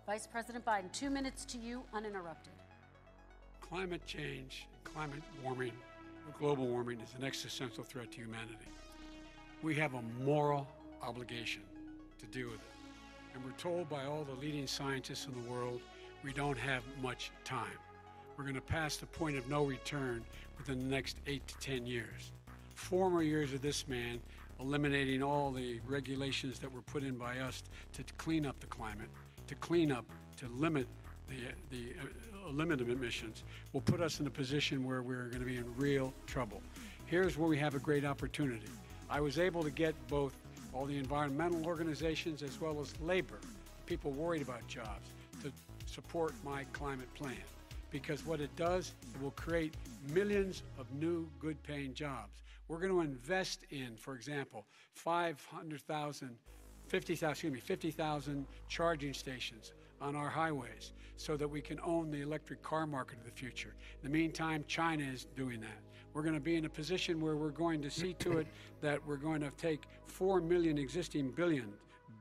Vice President Biden, 2 minutes to you, uninterrupted. Climate change, climate warming, global warming is an existential threat to humanity. We have a moral obligation to deal with it. And we're told by all the leading scientists in the world we don't have much time. We're going to pass the point of no return within the next 8 to 10 years. 4 more years of this man eliminating all the regulations that were put in by us to clean up the climate, to limit the limit of emissions will put us in a position where we're going to be in real trouble. Here's where we have a great opportunity. I was able to get both all the environmental organizations as well as labor, people worried about jobs, to support my climate plan. Because what it does, it will create millions of new good-paying jobs. We're going to invest in, for example, 50,000 charging stations on our highways so that we can own the electric car market of the future. In the meantime, China is doing that. We're going to be in a position where we're going to see to it that we're going to take 4 million existing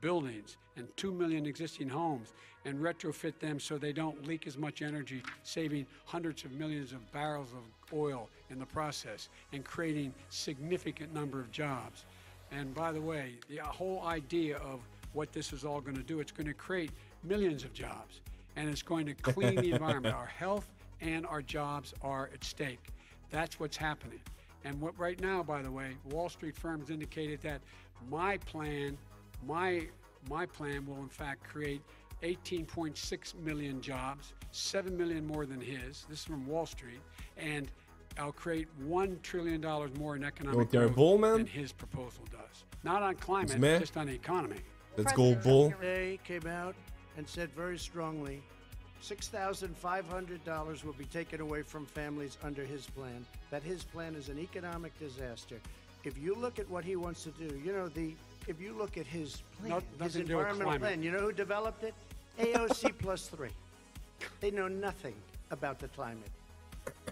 buildings and 2 million existing homes and retrofit them so they don't leak as much energy, saving hundreds of millions of barrels of oil in the process and creating significant number of jobs. And by the way, the whole idea of what this is all going to do, it's going to create millions of jobs, and it's going to clean the environment. Our health and our jobs are at stake. That's what's happening. And what right now, by the way, Wall Street firms indicated that my plan will in fact create 18.6 million jobs, 7 million more than his. This is from Wall Street, and I'll create $1 trillion more in economic growth than his proposal does. Not on climate, just on the economy. Let's go, Bull. Today came out and said very strongly, $6,500 will be taken away from families under his plan, that his plan is an economic disaster. If you look at what he wants to do, if you look at his plan, his environmental plan, you know who developed it? AOC plus 3. They know nothing about the climate.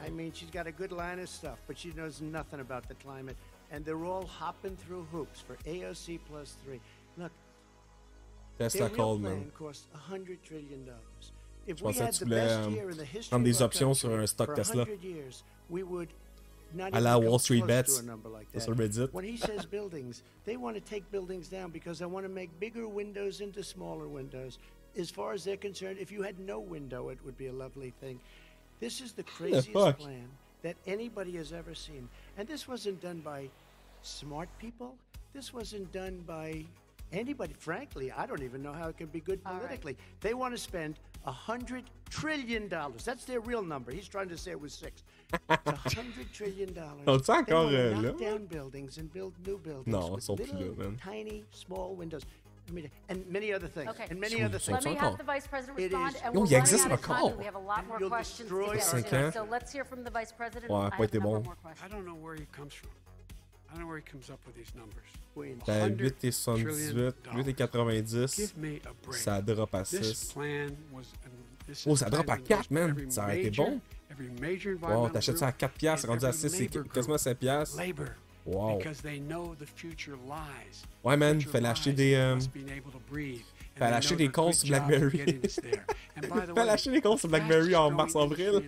I mean, she's got a good line of stuff, but she knows nothing about the climate. And they're all hopping through hoops for AOC plus 3. Look, Tesla call, man. Cost $100 trillion. If je pensais que tu voulais prendre des options sur un stock Tesla. À la Wall Street Bets, sur Reddit. When he says buildings, they want to take buildings down because I want to make bigger windows into smaller windows. As far as they're concerned, if you had no window, it would be a lovely thing. This is the craziest plan that anybody has ever seen. And this wasn't done by smart people. This wasn't done by anybody. Frankly, I don't even know how it can be good politically. They want to spend $100 trillion. That's their real number. He's trying to say it was 6. It's $100 trillion. On-tu encore They là? knock down buildings and build new buildings. Non, ils with sont plus little, là, man. tiny, small windows. I mean, and many other things. Okay. And many other Let things. me have the Vice President respond, and Non, we're il running existe out of time, encore. and we have a lot more You'll questions to destroy get 5 to. ans. So let's hear from the Vice President. Ouais, I pas have été a couple bon. more questions. I don't know where he comes from. I don't know where he comes up with these numbers. Ben, 8,78, 8,90. Give me a break. Ça drop à This 6. plan was, Oh, ça drop à 4, man. Ça aurait été bon. Wow, t'achètes ça à 4 piastres, rendu à 6, c'est quasiment 7 piastres. Wow. Ouais, man, fallait acheter des... fallait acheter des comptes sur BlackBerry. Fallait acheter des comptes sur BlackBerry en mars-avril.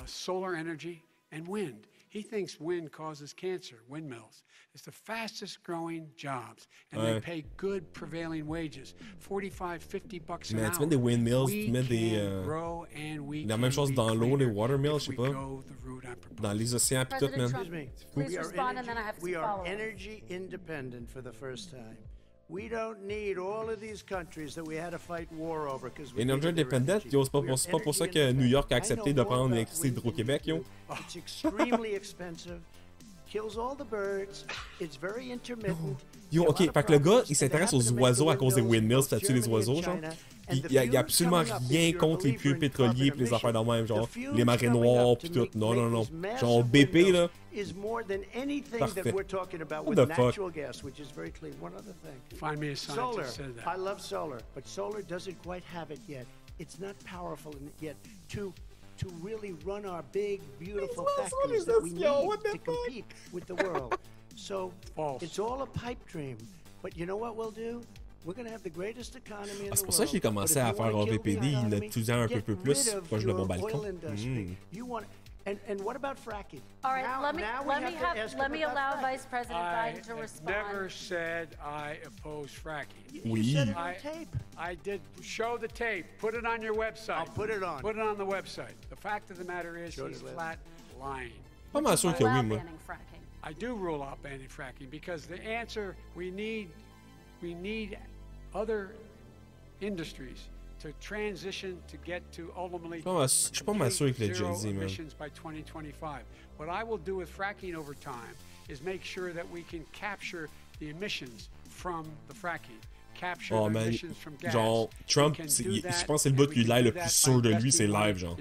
Solar energy and wind. He thinks wind causes cancer, windmills. It's the fastest growing jobs. And they pay good prevailing wages. 45, 50 bucks an hour. Tu mets des windmills, tu mets des... la même chose dans l'eau, les watermills, je sais pas. Dans les océans pis tout, man. We are energy independent for the first time. We don't need all of these countries that we had to fight war over because we Énergie indépendante, yo, c'est pas pour ça que New York a accepté de prendre l'électricité d'Hydro-Québec, yo. It's extremely expensive. Kills all the birds. It's very intermittent. Yo, ok, fait que le gars, il s'intéresse aux oiseaux à cause des windmills, t'as tué les oiseaux, genre. Il y a absolument rien contre les puits pétroliers pis les affaires dans le même, genre, les marées noires pis tout. Non, non, non. Genre, BP, là. Parfait. What the fuck? Find me a scientist Solar. that said that. I love solar, but solar doesn't quite have it yet. It's not powerful yet to really run our big, beautiful factories that we need to compete with the world. So it's all a pipe dream. But you know what we'll do? We're going to have the greatest economy in the world. C'est pour ça que j'ai commencé à faire un VPD, il y a 12 ans un peu plus proche de mon balcon. And what about fracking? All right, let me allow Vice President Biden to respond. I never said I oppose fracking. You said it on tape. I did. Show the tape. Put it on your website. I'll put it on. Put it on the website. The fact of the matter is he's flat lying. Pas mal sûr que oui, moi. I do rule out banning fracking because the answer we need other industries to transition to get to ultimately Je suis pas mal sûr qu'il l'a déjà dit, man. by 2025. What I will do with fracking over time is make sure that we can capture the emissions from the fracking. Capture the emissions from gas. Genre, Trump, je pense que c'est le bout qui a l'air le plus sûr de lui, c'est live, genre.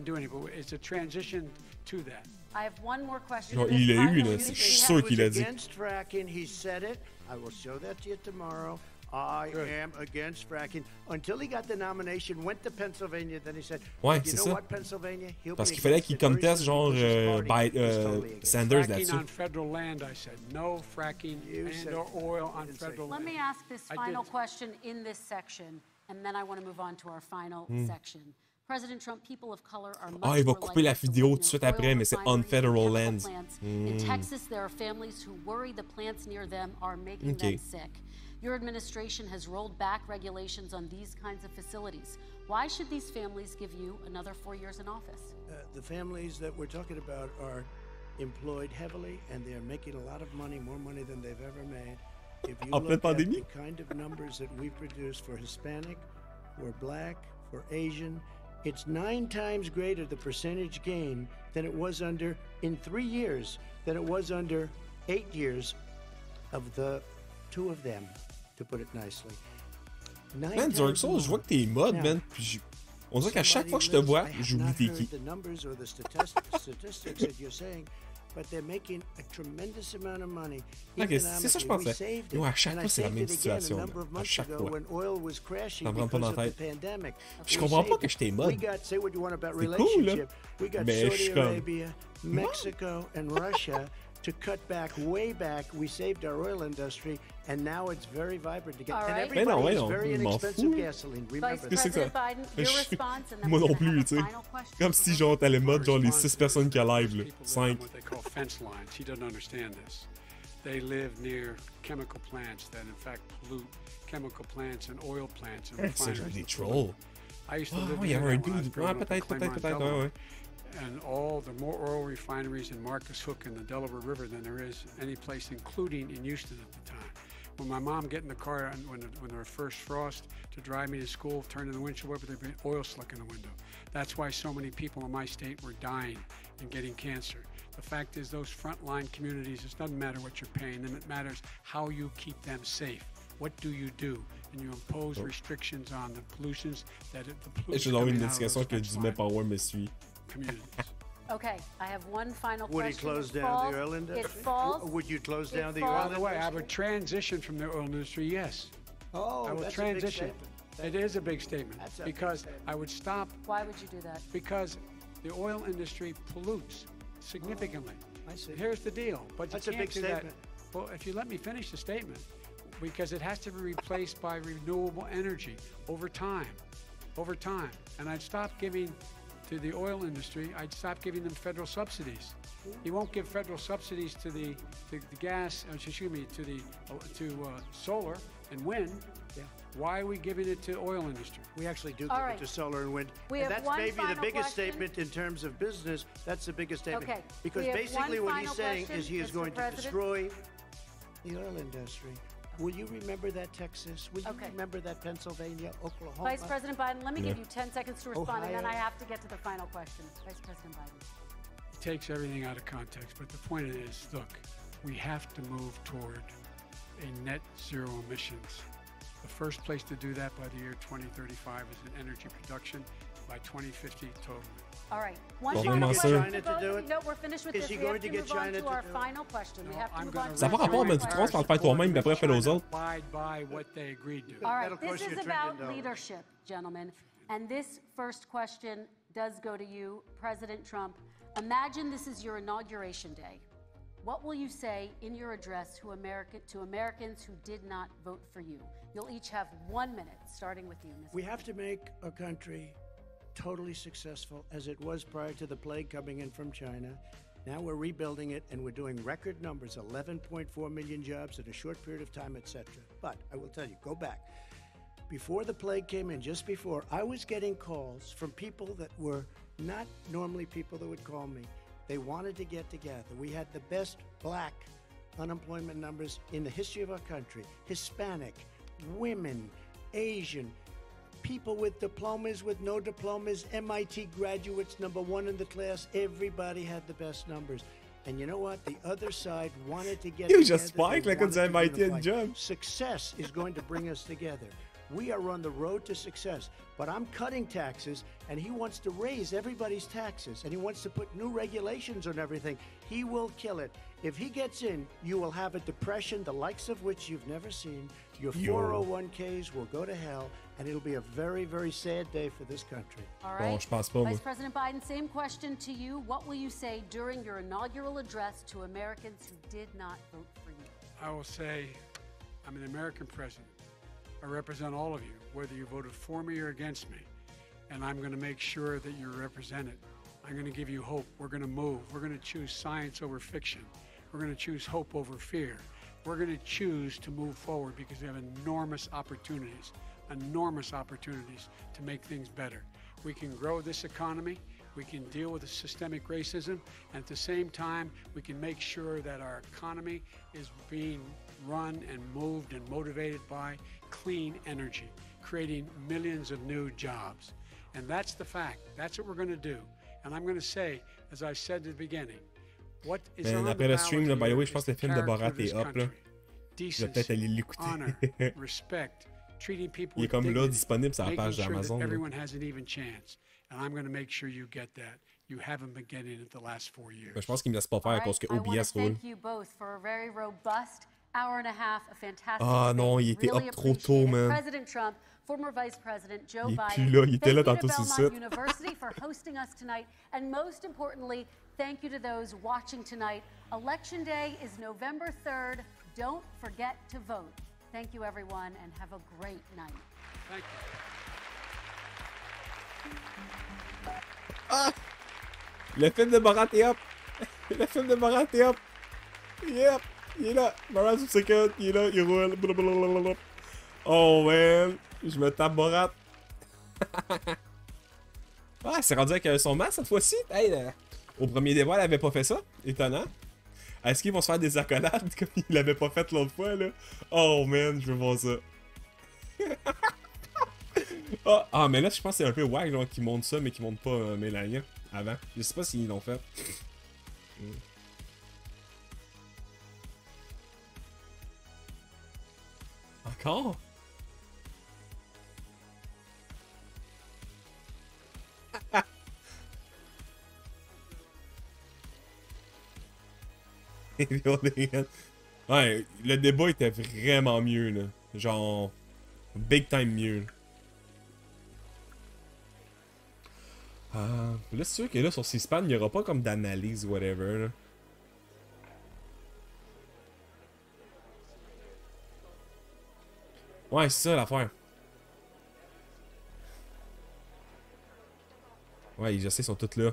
It's a transition to that. I have one more question. Genre, il l'a eu, là. Je suis sûr qu'il l'a dit. Against fracking, he said it. I will show that to you tomorrow. I am against fracking. Until he got the nomination, went to Pennsylvania, then he said, ouais, you know what, Pennsylvania? Parce qu'il fallait qu'il conteste, genre, Sanders là-dessus. On federal land, I said, no fracking and or oil on federal land. Let me ask this final question in this section, and then I want to move on to our final section. President Trump, people of color are much il va couper la vidéo tout de suite après, mais c'est on federal lands. In Texas, there are families who worry the plants near them are making them sick. Your administration has rolled back regulations on these kinds of facilities. Why should these families give you another 4 years in office? The families that we're talking about are employed heavily, and they're making a lot of money, more money than they've ever made. If you look at the kind of numbers that we produce for Hispanic, for Black, for Asian, it's 9 times greater the percentage gain than it was under, in 3 years, than it was under 8 years of the 2 of them, to put it nicely. Man, Dark Souls, je vois que t'es mode, man. Puis on dirait qu'à chaque fois que je te vois, j'oublie t'es qui. Ok, c'est ça que je pensais. Yo, à chaque fois, c'est la même situation. Là. À chaque fois. Ça me rentre pas dans la tête. Je comprends pas que je t'ai mode. C'est cool, là. Mais je suis comme... Mexico and Russia to cut back, way back. We saved our oil industry, and now it's very vibrant again. All right. And everybody is very inexpensive gasoline. Remember Vice President Biden, your response, and then moi we're non gonna plus, have tu a sais. final question. Comme si, genre, t'allais mode, genre, les 6 personnes qui live, là. 5. What they call fence lines. He doesn't understand this. They live near chemical plants that, in fact, pollute chemical plants and oil plants and C'est genre refineries. des trolls. I used to live Il y avait un there when I was dude. growing up in Peut-être, Claremont, ouais. and all the more oil refineries in Marcus Hook and the Delaware River than there is any place, including in Houston at the time. When my mom get in the car when there were first frost to drive me to school, turning the windshield up, there'd be oil slick in the window. That's why so many people in my state were dying and getting cancer. The fact is, those frontline communities, it doesn't matter what you're paying them, it matters how you keep them safe. What do you do? And you impose restrictions on the pollutions that the pollution coming out of those communities. Okay, I have one final question. Would he close down the oil industry? It falls. Would you close down the oil By industry? the way, I would transition from the oil industry, yes. Oh, I would that's transition. a big statement. It is a big statement because I would stop. Why would you do that? Because the oil industry pollutes significantly. I see. Here's the deal, but That's you a can't big do statement. that. Well, if you let me finish the statement, because it has to be replaced by renewable energy over time, and I'd stop giving to the oil industry. I'd stop giving them federal subsidies. You won't give federal subsidies to the gas. Excuse me, to solar and wind. Yeah. Why are we giving it to oil industry? We actually do All give right. it to solar and wind. We And have that's one maybe the final biggest question. statement in terms of business. That's the biggest statement. Okay. Because We have basically one what he's final saying question, is he is Mr. going to President. destroy the oil industry. Will you remember that, Texas? Will you Okay. remember that, Pennsylvania, Oklahoma? Vice President Biden, let me give you 10 seconds to respond, and then Ohio. I have to get to the final question. Vice President Biden. It takes everything out of context, but the point is, look, we have to move toward a net zero emissions. The first place to do that by the year 2035 is in energy production, by 2050 totally. All right. One Bon, final comment question. ça? China to do it? No, we're finished with Is this. he We going have to to get move on China to to our do it? final question. We have to move on to Ça our va rapport, mais final tu commences par question. le faire toi-même, puis après fais aux autres. Abide by what they agreed to. All That'll right, this cost you is $1 about trillion. leadership, gentlemen. And this first question does go to you, President Trump. Imagine this is your inauguration day. What will you say in your address to Americans who did not vote for you? You'll each have 1 minute, starting with you, Mr. We have to make our country totally successful as it was prior to the plague coming in from China. Now we're rebuilding it, and we're doing record numbers, 11.4 million jobs in a short period of time, etc. But I will tell you, go back. Before the plague came in, just before, I was getting calls from people that were not normally people that would call me. They wanted to get together. We had the best black unemployment numbers in the history of our country. Hispanic, women, Asian, people with diplomas, with no diplomas, MIT graduates, #1 in the class. Everybody had the best numbers. And you know what? The other side wanted to get You together. just spike They like it's wanted to MIT and unify. jump. Success is going to bring us together. We are on the road to success, but I'm cutting taxes, and he wants to raise everybody's taxes, and he wants to put new regulations on everything. He will kill it. If he gets in, you will have a depression, the likes of which you've never seen. Your 401ks will go to hell, and it'll be a very, very sad day for this country. All Bon, right. je pense pas, moi. Vice President Biden, same question to you. What will you say during your inaugural address to Americans who did not vote for you? I will say, I'm an American president. I represent all of you, whether you voted for me or against me. And I'm going to make sure that you're represented. I'm going to give you hope. We're going to move. We're going to choose science over fiction. We're going to choose hope over fear. We're going to choose to move forward because we have enormous opportunities to make things better. We can grow this economy. We can deal with the systemic racism. And at the same time, we can make sure that our economy is being run and moved and motivated by clean energy, creating millions of new jobs. And that's the fact. That's what we're going to do. And I'm going to say, as I said at the beginning, what is on the Après le ballot stream, là, by the way, je here pense que le is film de character Borat of this est up, là. country. Je vais peut-être Decency, aller l'écouter. honor, respect, treating people Il est with comme là, dignity, disponible sur la making page sure d'Amazon. that là. everyone has an even chance. And I'm going to make sure you get that. You haven't been getting it the last 4 years. Ben, je pense qu'il me laisse pas faire à cause que I want OBS to roule. thank you both for a very robust hour and a half, a fantastic Ah debate. non, il était Really up trop tôt, appreciate it. man. President Trump, former Vice President Joe Il est Biden. plus là, il était là Thank you tantôt to sur Belmont le site. University for hosting us tonight, and most importantly, thank you to those watching tonight. Election Day is November 3rd. Don't forget to vote. Thank you, everyone, and have a great night. Thank you. Ah! Le film de Borat est up! Le film de Borat est up! Yep! Il est là! Borat sous second, il est là, il roule. Blablabla. Oh man! Je me tape Borat! Ah, c'est rendu avec son masque cette fois-ci! Hey, au premier débat, elle avait pas fait ça. Étonnant. Est-ce qu'ils vont se faire des accolades comme ils l'avaient pas fait l'autre fois, là? Oh, man, je veux voir ça. Ah, mais là, je pense que c'est un peu wack, genre, qu'ils montrent ça, mais qu'ils montrent pas Mélania avant. Je sais pas s'ils l'ont fait. Encore? Ouais, le débat était vraiment mieux, là. Genre, big time mieux. Là, c'est sûr que là, sur C-SPAN, il n'y aura pas comme d'analyse ou whatever, là. Ouais, c'est ça l'affaire. Ouais, je sais, ils sont tous là.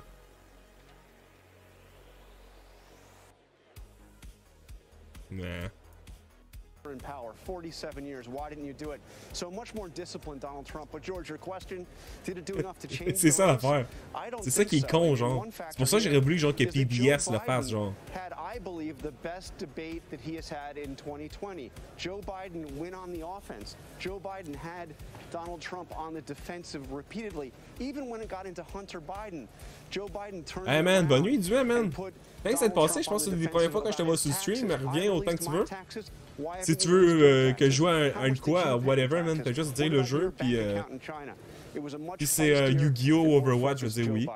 Nah. In power 47 years. Why didn't you do it? So much more disciplined, Donald Trump. But George, your question, did it do enough to change? C'est ça l'affaire. C'est ça qui est con, genre. C'est pour ça que j'aurais voulu genre que PBS le fasse, genre. Had, I believe, the best debate that he has had in 2020. Joe Biden went on the offense. Joe Biden had Donald Trump on the defensive repeatedly, even when it got into Hunter Biden. Joe Biden turned. Hey man, bonne nuit, Dieu, man. Thanks d'être passé. Je pense que c'est les premières fois que je te vois sur le stream. Reviens autant que tu veux. Si tu veux que je joue un quoi, whatever, man, t'as juste dire le jeu, puis c'est Yu-Gi-Oh! Overwatch, je dis oui.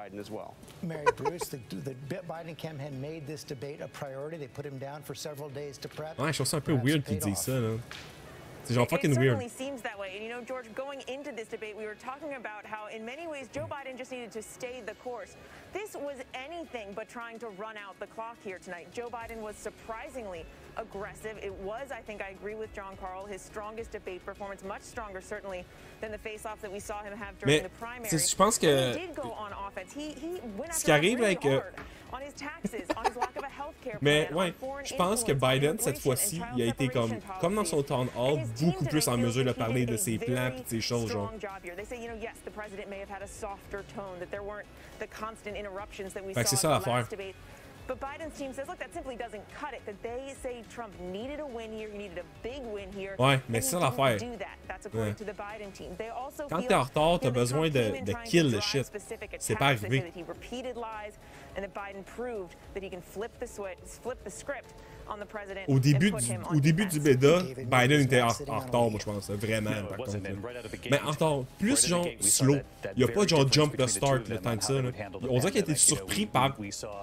Mary Bruce, the Biden camp had made this debate a priority. They put him down for several days to prep. Ouais, je trouve ça un peu weird qu'ils disent ça, là. C'est genre fucking weird. It certainly seems that way. And you know, George, going into this debate, we were talking about how in many ways Joe Biden just needed to stay the course. This was anything but trying to run out the clock here tonight. Joe Biden was surprisingly aggressive. It was, I think I agree with John Carl, his strongest debate performance, much stronger certainly than the face-off that we saw him have during the primary. Je pense que ce qui arrive avec mais ouais, je pense que Biden cette fois-ci, il a été comme dans son town hall beaucoup plus en mesure de parler de ses plans et de ses choses, genre. Fait que c'est ça l'affaire. But Biden's team says, look, that simply doesn't cut it. That they say Trump needed a win here, he needed a big win here. Ouais, mais c'est ça l'affaire. Quand t'es en retard, t'as besoin de kill le shit. C'est pas arrivé. Au début du bêta, Biden était en retard, moi je pense, vraiment, par contre. Mais en retard, plus genre slow. Il n'y a pas genre jump the start le temps que ça. Là. On dirait qu'il a été surpris par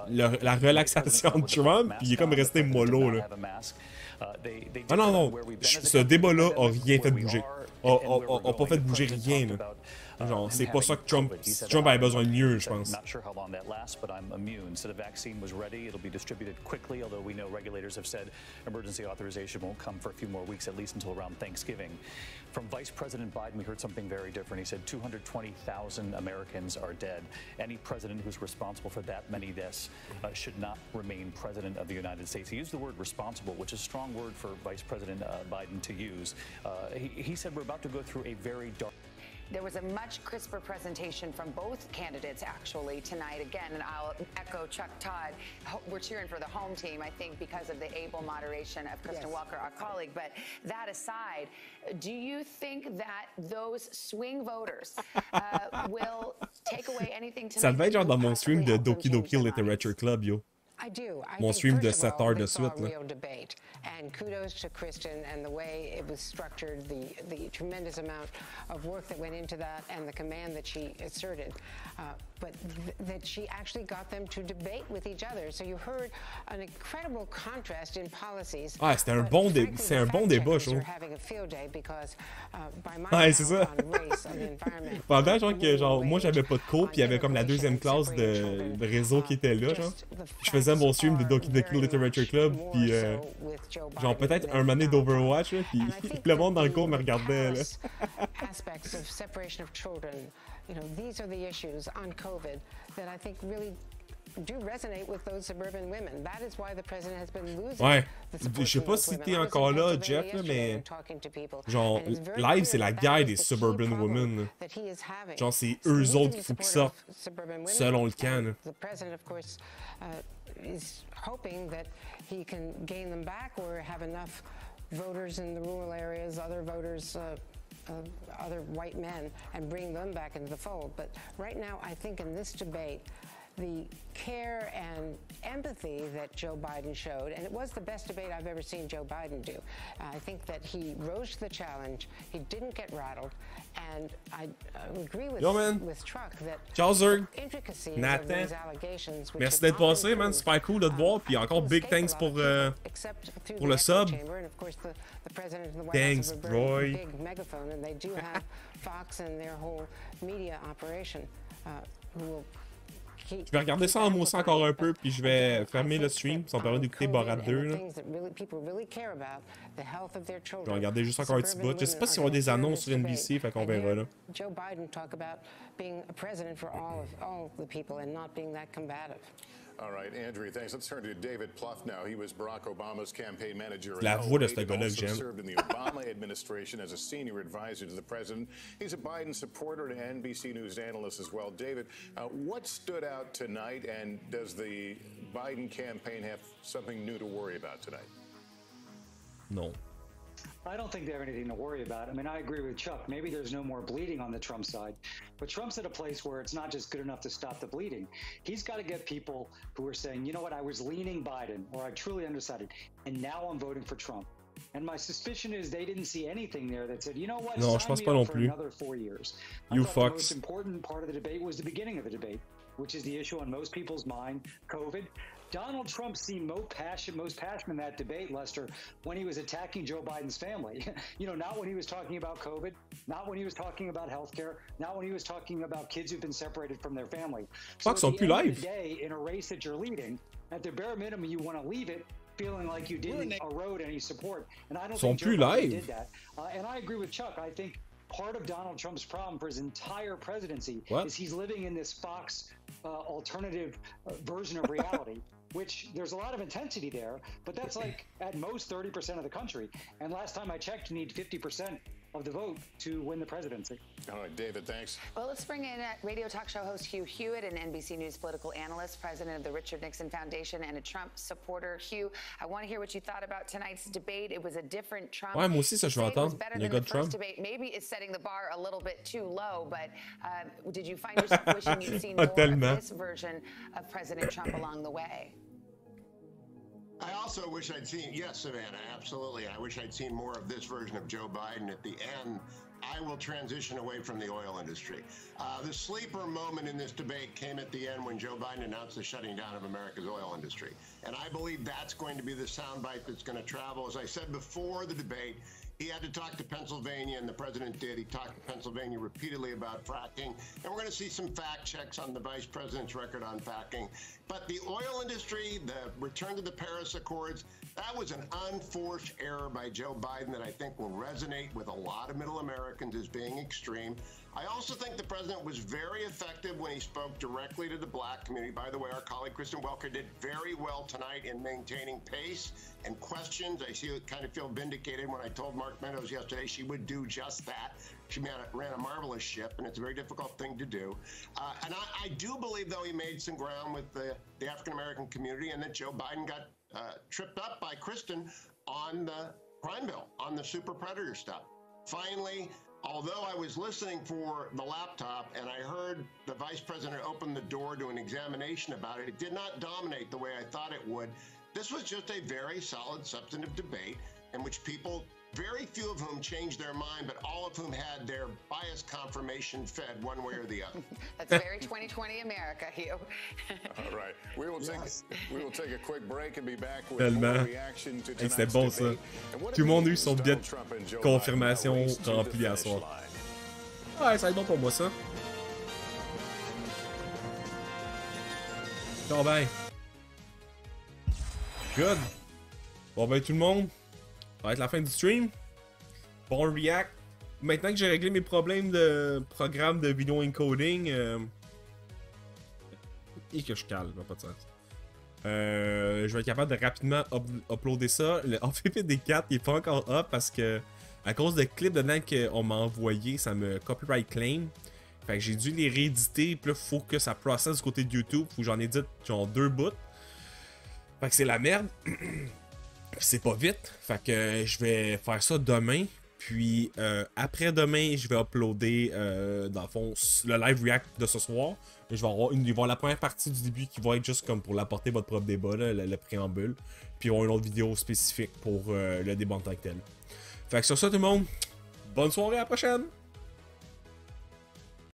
la relaxation de Trump, puis il est comme resté mollo. Là. Ah non, non, ce débat-là a rien fait bouger. A pas fait bouger rien. Là. Genre, c'est pas ça que Trump avait besoin de mieux, je pense. From Vice President Biden, we heard something very different. He said 220,000 Americans are dead. Any president who's responsible for that many deaths should not remain president of the United States. He used the word responsible, which is a strong word for Vice President Biden to use. He said we're about to go through a very dark... There was a much crisper presentation from both candidates, actually, tonight. Again, and I'll echo Chuck Todd. We're cheering for the home team, I think, because of the able moderation of Kristen Welker, our colleague. But that aside, do you think that those swing voters will take away anything tonight? Ça devait être genre dans mon stream de Doki Doki Literature Club, yo. I do. Mon stream de 7 heures de suite. Real debate. And kudos to Kristen and the way it was structured, the tremendous amount of work that went into that and the command that she asserted. But that she actually got them to debate with each other. So you heard an incredible contrast in policies. Ah, c'était un bon débat, je trouve. Ouais, c'est ça. Pendant genre que genre moi j'avais pas de cours, puis il y avait comme la deuxième classe de réseau qui était là, genre. Je faisais mon stream de Doki Doki Literature Club, puis genre peut-être un moment d'Overwatch, puis le monde dans le cours me regardait là. Aspects of separation of children, you know, these are the issues on COVID that I think really do resonate with those suburban women. That is why the president has been losing. Ouais. The support Je sais pas from si those t'es women. encore là, Jeff, là, mais genre, live, c'est la guerre des suburban women. Genre, c'est eux autres qu'il faut qu'ils sortent selon le camp. Là. The president, of course, is hoping that he can gain them back or have enough voters in the rural areas, other voters, other white men, and bring them back into the fold. But right now, I think in this debate, the care and empathy that Joe Biden showed, and it was the best debate I've ever seen Joe Biden do. I think that he rose to the challenge, he didn't get rattled, and I agree with Truck that Chaucer, intricacies Nathan, of these allegations, which merci have d'être not passé, man. Super cool de te voir. Puis encore big thanks pour le sub. Thanks, Roy. Big megaphone, and they do have Fox and their whole media operation who will. Je vais regarder ça en moi aussi encore un peu, puis je vais fermer le stream. Ça me permet d'écouter Borat 2. Là. Je vais regarder juste encore un petit bout. Je sais pas s'il y aura des annonces sur NBC, fait qu'on verra là. Joe Biden talk about being a president for all the people and not being that combative. All right, Andrew, thanks. Let's turn to David Plouffe now. He was Barack Obama's campaign manager. La voix de ce gars-là que j'aime. Served in the Obama administration as a senior advisor to the president. He's a Biden supporter and NBC News analyst as well. David, what stood out tonight, and does the Biden campaign have something new to worry about tonight? No. I don't think they have anything to worry about. I mean, I agree with Chuck. Maybe there's no more bleeding on the Trump side, but Trump's at a place where it's not just good enough to stop the bleeding. He's got to get people who are saying, you know what, I was leaning Biden, or I truly undecided, and now I'm voting for Trump. And my suspicion is they didn't see anything there that said, you know what, non, sign me up for another 4 years. You I thought fucks. The most important part of the debate was the beginning of the debate, which is the issue on most people's mind, COVID. Donald Trump seemed most passionate in that debate, Lester, when he was attacking Joe Biden's family. You know, not when he was talking about COVID, not when he was talking about healthcare, not when he was talking about kids who've been separated from their family. So at the end of the day, in a race that you're leading, at the bare minimum, you want to leave it feeling like you didn't erode any support. And I don't think Joe Biden did that. And I agree with Chuck. I think part of Donald Trump's problem for his entire presidency is he's living in this Fox alternative version of reality, which there's a lot of intensity there, but that's like at most 30% of the country. And last time I checked, you need 50% of the vote to win the presidency. All right, David, thanks. Well, let's bring in radio talk show host Hugh Hewitt, an NBC News political analyst, president of the Richard Nixon Foundation, and a Trump supporter. Hugh, I want to hear what you thought about tonight's debate. It was a different Trump. Ouais, moi aussi, ça je vais entendre. Il y a un gars de Trump. Debate. Maybe it's setting the bar a little bit too low, but did you find yourself wishing you'd seen more of this version of President Trump along the way? I also wish I'd seen, yes, Savannah, absolutely. I wish I'd seen more of this version of Joe Biden at the end. I will transition away from the oil industry. The sleeper moment in this debate came at the end when Joe Biden announced the shutting down of America's oil industry. And I believe that's going to be the soundbite that's going to travel. As I said before the debate, he had to talk to Pennsylvania, and the president did. He talked to Pennsylvania repeatedly about fracking. And we're going to see some fact checks on the vice president's record on fracking. But the oil industry, the return to the Paris Accords, that was an unforced error by Joe Biden that I think will resonate with a lot of middle Americans as being extreme. I also think the president was very effective when he spoke directly to the black community. By the way, our colleague Kristen Welker did very well tonight in maintaining pace and questions. I kind of feel vindicated when I told Mark Meadows yesterday she would do just that. She ran a marvelous ship, and it's a very difficult thing to do. And I do believe, though, he made some ground with the African-American community, and that Joe Biden got tripped up by Kristen on the crime bill, on the super predator stuff. Finally, although I was listening for the laptop and I heard the vice president open the door to an examination about it, it did not dominate the way I thought it would. This was just a very solid, substantive debate in which people, very few of whom changed their mind, but all of whom had their bias confirmation fed one way or the other. That's very 2020 America, Hugh. All right. We will take a quick break and be back with more reaction to tonight's C'était bon, ça. Tout le monde a eu son billet de confirmation rempli à soir. Ouais, ça va être bon pour moi, ça. Bon ben. Good. Bon ben, tout le monde. Ça va être la fin du stream. Bon react. Maintenant que j'ai réglé mes problèmes de programme de vidéo encoding, Et que je cale, pas de sens. Je vais être capable de rapidement uploader ça. Le AVP-D4 il est pas encore up parce que à cause de clips dedans qu'on m'a envoyé, ça me copyright claim. Fait que j'ai dû les rééditer. Puis là, faut que ça processe du côté de YouTube. Faut que j'en édite genre 2 bouts. Fait que c'est la merde. C'est pas vite. Fait que je vais faire ça demain. Puis après-demain, je vais uploader dans le fond le live react de ce soir. Et je vais avoir la première partie du début qui va être juste comme pour l'apporter votre propre débat, là, le préambule. Puis il y aura une autre vidéo spécifique pour le débat en tant que tel. Fait que sur ça tout le monde, bonne soirée, à la prochaine!